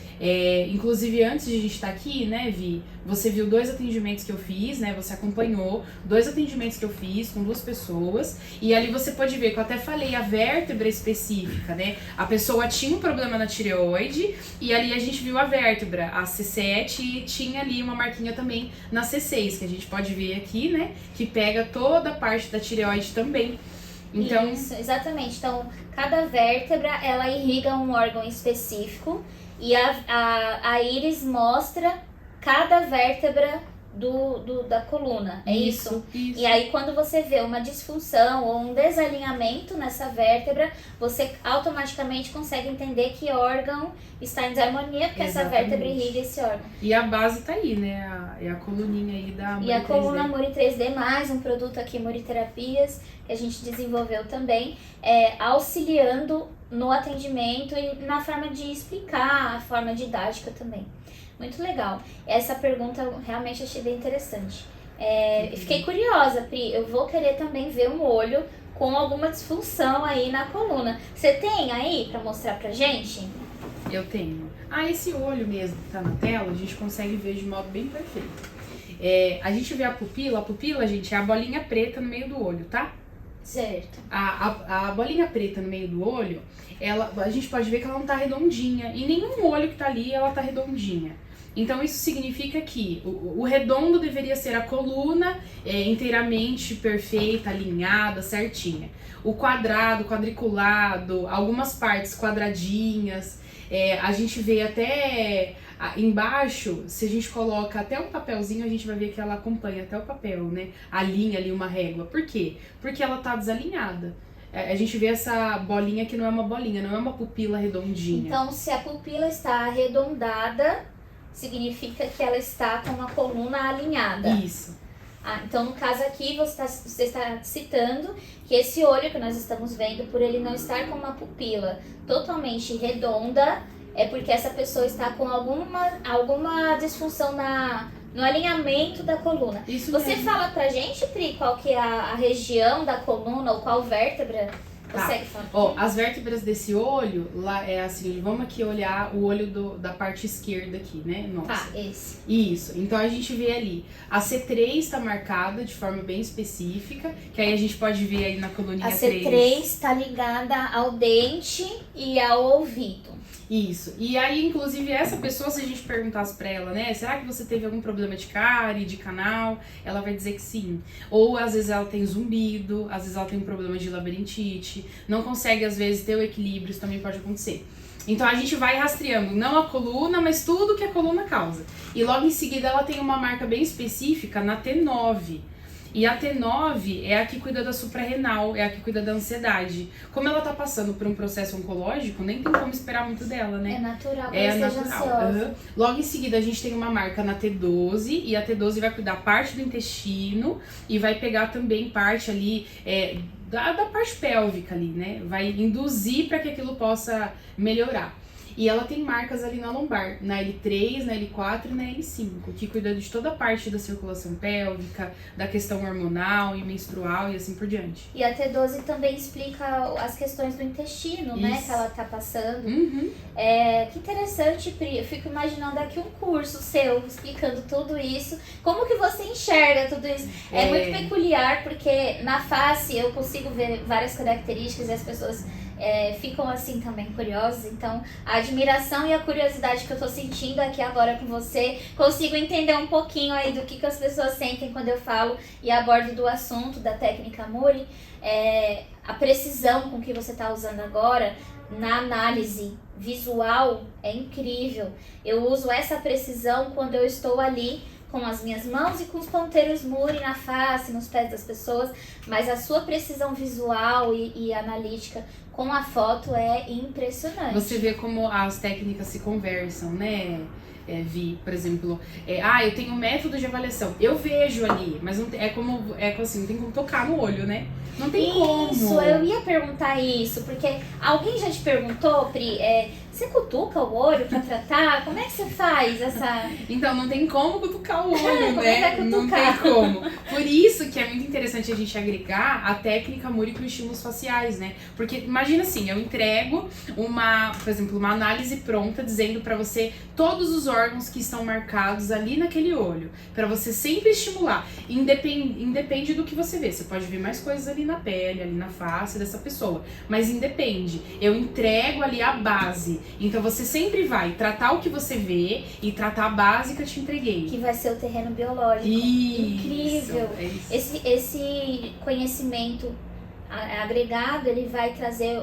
Inclusive, antes de a gente estar aqui, né, Vi, você viu 2 atendimentos que eu fiz, né, você acompanhou 2 atendimentos que eu fiz com 2 pessoas, e ali você pode ver que eu até falei a vértebra específica, né, a pessoa tinha um problema na tireoide, e ali a gente viu a vértebra, a C7, e tinha ali uma marquinha também na C6, que a gente pode ver aqui, né, que pega toda a parte da tireoide também. Então, isso, exatamente. Então, cada vértebra, ela irriga um órgão específico e a íris mostra cada vértebra da coluna, é isso? Isso. E aí, quando você vê uma disfunção ou um desalinhamento nessa vértebra, você automaticamente consegue entender que órgão está em desarmonia, porque essa vértebra irriga esse órgão. E a base tá aí, né? É a coluninha aí da Muri 3D. E a coluna Muri 3D, mais um produto aqui, Muri Terapias, que a gente desenvolveu também, auxiliando no atendimento e na forma de explicar, a forma didática também. Muito legal. Essa pergunta eu realmente achei bem interessante. Fiquei curiosa, Pri. Eu vou querer também ver um olho com alguma disfunção aí na coluna. Você tem aí pra mostrar pra gente? Eu tenho. Esse olho mesmo que tá na tela, a gente consegue ver de modo bem perfeito. A gente vê a pupila, gente, é a bolinha preta no meio do olho, tá? Certo. A bolinha preta no meio do olho, a gente pode ver que ela não tá redondinha. E nenhum olho que tá ali, ela tá redondinha. Então isso significa que o redondo deveria ser a coluna inteiramente perfeita, alinhada, certinha. O quadrado, quadriculado, algumas partes quadradinhas. A gente vê até embaixo, se a gente coloca até um papelzinho, a gente vai ver que ela acompanha até o papel, né? A linha ali, uma régua. Por quê? Porque ela tá desalinhada. a gente vê essa bolinha que não é uma bolinha, não é uma pupila redondinha. Então, se a pupila está arredondada, significa que ela está com a coluna alinhada. Isso. Então, no caso aqui, você está citando que esse olho que nós estamos vendo, por ele não estar com uma pupila totalmente redonda, é porque essa pessoa está com alguma disfunção no alinhamento da coluna. Isso Você mesmo. fala pra gente, Pri, qual que é a região da coluna ou qual vértebra? Consegue falar? Ó, as vértebras desse olho, lá é assim, vamos aqui olhar o olho da parte esquerda aqui, né? Nossa. Tá, esse. Isso, então a gente vê ali, a C3 está marcada de forma bem específica, que aí a gente pode ver aí na coluninha A C3 está ligada ao dente e ao ouvido. Isso, e aí inclusive essa pessoa, se a gente perguntasse pra ela, né, será que você teve algum problema de cárie, de canal? Ela vai dizer que sim. Ou às vezes ela tem zumbido, às vezes ela tem um problema de labirintite, não consegue às vezes ter o equilíbrio, isso também pode acontecer. Então a gente vai rastreando, não a coluna, mas tudo que a coluna causa. E logo em seguida ela tem uma marca bem específica na T9. E a T9 é a que cuida da suprarrenal, é a que cuida da ansiedade. Como ela tá passando por um processo oncológico, nem tem como esperar muito dela, né? É natural que É ela esteja natural. ansiosa. Uhum. Logo em seguida a gente tem uma marca na T12 e a T12 vai cuidar parte do intestino e vai pegar também parte ali da parte pélvica ali, né? Vai induzir para que aquilo possa melhorar. E ela tem marcas ali na lombar, na L3, na L4 e na L5, que cuida de toda a parte da circulação pélvica, da questão hormonal e menstrual e assim por diante. E a T12 também explica as questões do intestino, né? Isso. Que ela tá passando. Uhum. Que interessante, Pri. Eu fico imaginando aqui um curso seu explicando tudo isso. Como que você enxerga tudo isso? É muito peculiar, porque na face eu consigo ver várias características e as pessoas ficam assim também curiosas. Então, a admiração e a curiosidade que eu tô sentindo aqui agora com você, consigo entender um pouquinho aí do que as pessoas sentem quando eu falo e abordo do assunto da técnica Muri. A precisão com que você tá usando agora na análise visual é incrível. Eu uso essa precisão quando eu estou ali com as minhas mãos e com os ponteiros Muri na face, nos pés das pessoas, mas a sua precisão visual e analítica com a foto é impressionante. Você vê como as técnicas se conversam, né? Vi, por exemplo, eu tenho um método de avaliação, eu vejo ali, mas não tem, assim, não tem como tocar no olho, né? Não tem como. Isso, eu ia perguntar isso, porque alguém já te perguntou, Pri, você cutuca o olho pra tratar? Como é que você faz essa... Então, não tem como cutucar o olho, Como né? é que vai Não cutucar? tem como. Por isso que é muito interessante a gente agregar a técnica Muri com estímulos faciais, né? Porque imagina assim, eu entrego por exemplo, uma análise pronta dizendo pra você todos os órgãos que estão marcados ali naquele olho, pra você sempre estimular. Independe do que você vê. Você pode ver mais coisas ali na pele, ali na face dessa pessoa, mas independe. Eu entrego ali a base. Então você sempre vai tratar o que você vê e tratar a base que eu te entreguei. Que vai ser o terreno biológico. Isso, Incrível. é isso. Esse conhecimento agregado, ele vai trazer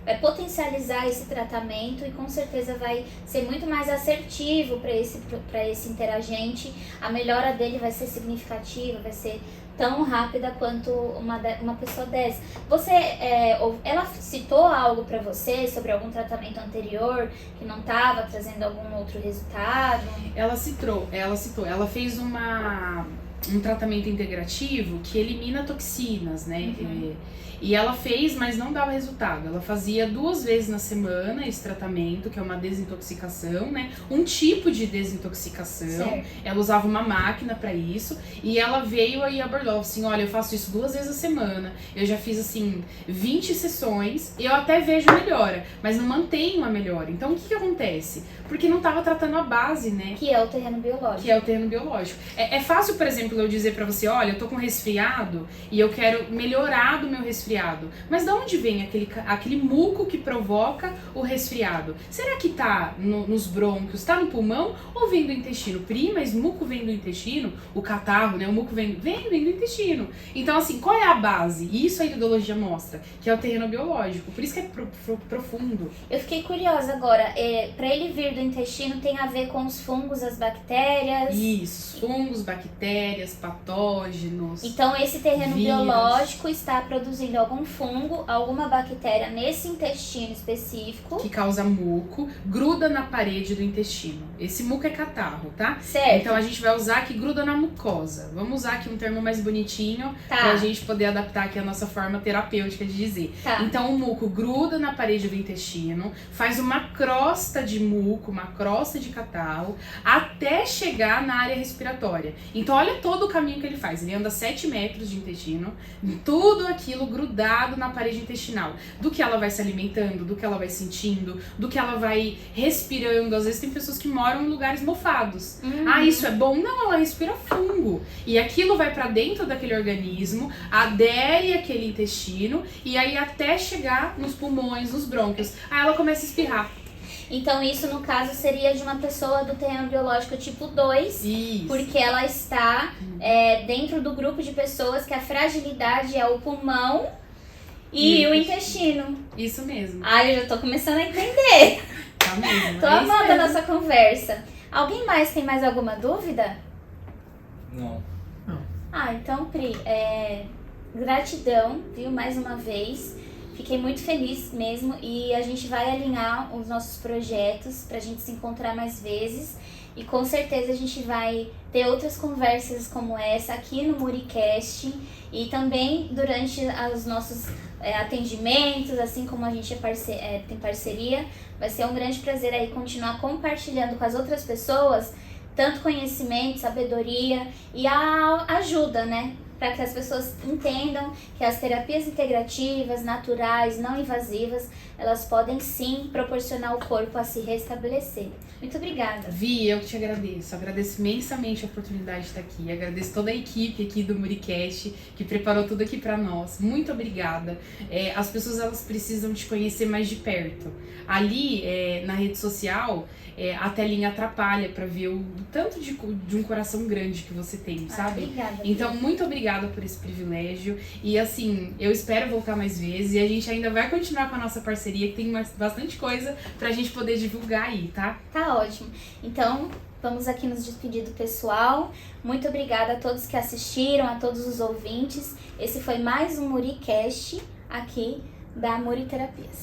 vai potencializar esse tratamento e com certeza vai ser muito mais assertivo para esse interagente. A melhora dele vai ser significativa, vai ser tão rápida quanto uma pessoa dessa. Ela citou algo para você sobre algum tratamento anterior que não estava trazendo algum outro resultado? Ela citou. Ela fez um tratamento integrativo que elimina toxinas, né? Uhum. E ela fez, mas não dava resultado. Ela fazia 2 vezes na semana esse tratamento, que é uma desintoxicação, né? Um tipo de desintoxicação. Certo. Ela usava uma máquina para isso. E ela veio aí abordou assim, olha, eu faço isso 2 vezes a semana. Eu já fiz, assim, 20 sessões. Eu até vejo melhora, mas não mantenho a melhora. Então, o que acontece? Porque não estava tratando a base, né? Que é o terreno biológico. Que é o terreno biológico. É fácil, por exemplo, eu dizer pra você, olha, eu tô com resfriado e eu quero melhorar do meu resfriado. Mas de onde vem aquele muco que provoca o resfriado? Será que tá nos brônquios, tá no pulmão ou vem do intestino? Pri, mas muco vem do intestino? O catarro, né? O muco vem do intestino. Então, assim, qual é a base? E isso a iridologia mostra, que é o terreno biológico. Por isso que é profundo. Eu fiquei curiosa agora. Para ele vir do intestino tem a ver com os fungos, as bactérias? Isso, fungos, bactérias. bactérias, patógenos. Então esse terreno vírus. biológico está produzindo algum fungo, alguma bactéria nesse intestino específico. Que causa muco, gruda na parede do intestino. Esse muco é catarro, tá? Certo. Então a gente vai usar que gruda na mucosa. Vamos usar aqui um termo mais bonitinho pra gente poder adaptar aqui a nossa forma terapêutica de dizer. Tá. Então o muco gruda na parede do intestino, faz uma crosta de muco, uma crosta de catarro, até chegar na área respiratória. Então olha todo o caminho que ele faz. Ele anda 7 metros de intestino, tudo aquilo grudado na parede intestinal. Do que ela vai se alimentando, do que ela vai sentindo, do que ela vai respirando. Às vezes tem pessoas que moram em lugares mofados. Ah, isso é bom? Não, ela respira fungo. E aquilo vai pra dentro daquele organismo, adere àquele intestino e aí até chegar nos pulmões, nos brônquios. Aí ela começa a espirrar. Então isso no caso seria de uma pessoa do terreno biológico tipo 2, Isso. porque ela está dentro do grupo de pessoas que a fragilidade é o pulmão e o intestino. Isso mesmo. Ai, eu já tô começando a entender. Tá mesmo. Tô é isso amando a mesmo. nossa conversa. Alguém mais tem mais alguma dúvida? Não. Ah, então, Pri, gratidão, viu, mais uma vez. Fiquei muito feliz mesmo e a gente vai alinhar os nossos projetos pra gente se encontrar mais vezes. E com certeza a gente vai ter outras conversas como essa aqui no MuriCast e também durante os nossos atendimentos, assim como a gente tem parceria. Vai ser um grande prazer aí continuar compartilhando com as outras pessoas tanto conhecimento, sabedoria e a ajuda, né? Para que as pessoas entendam que as terapias integrativas, naturais, não invasivas, elas podem sim proporcionar ao corpo a se restabelecer. Muito obrigada. Vi, eu que te agradeço. Agradeço imensamente a oportunidade de estar aqui. Agradeço toda a equipe aqui do MuriCast que preparou tudo aqui para nós. Muito obrigada. As pessoas elas precisam te conhecer mais de perto. Ali, na rede social, a telinha atrapalha para ver o tanto de um coração grande que você tem, sabe? Obrigada. Então, muito obrigada por esse privilégio. E assim, eu espero voltar mais vezes. E a gente ainda vai continuar com a nossa parceria, que tem bastante coisa pra gente poder divulgar aí, tá? Tá ótimo. Então, vamos aqui nos despedir do pessoal. Muito obrigada a todos que assistiram, a todos os ouvintes. Esse foi mais um MuriCast aqui da Muri Terapias.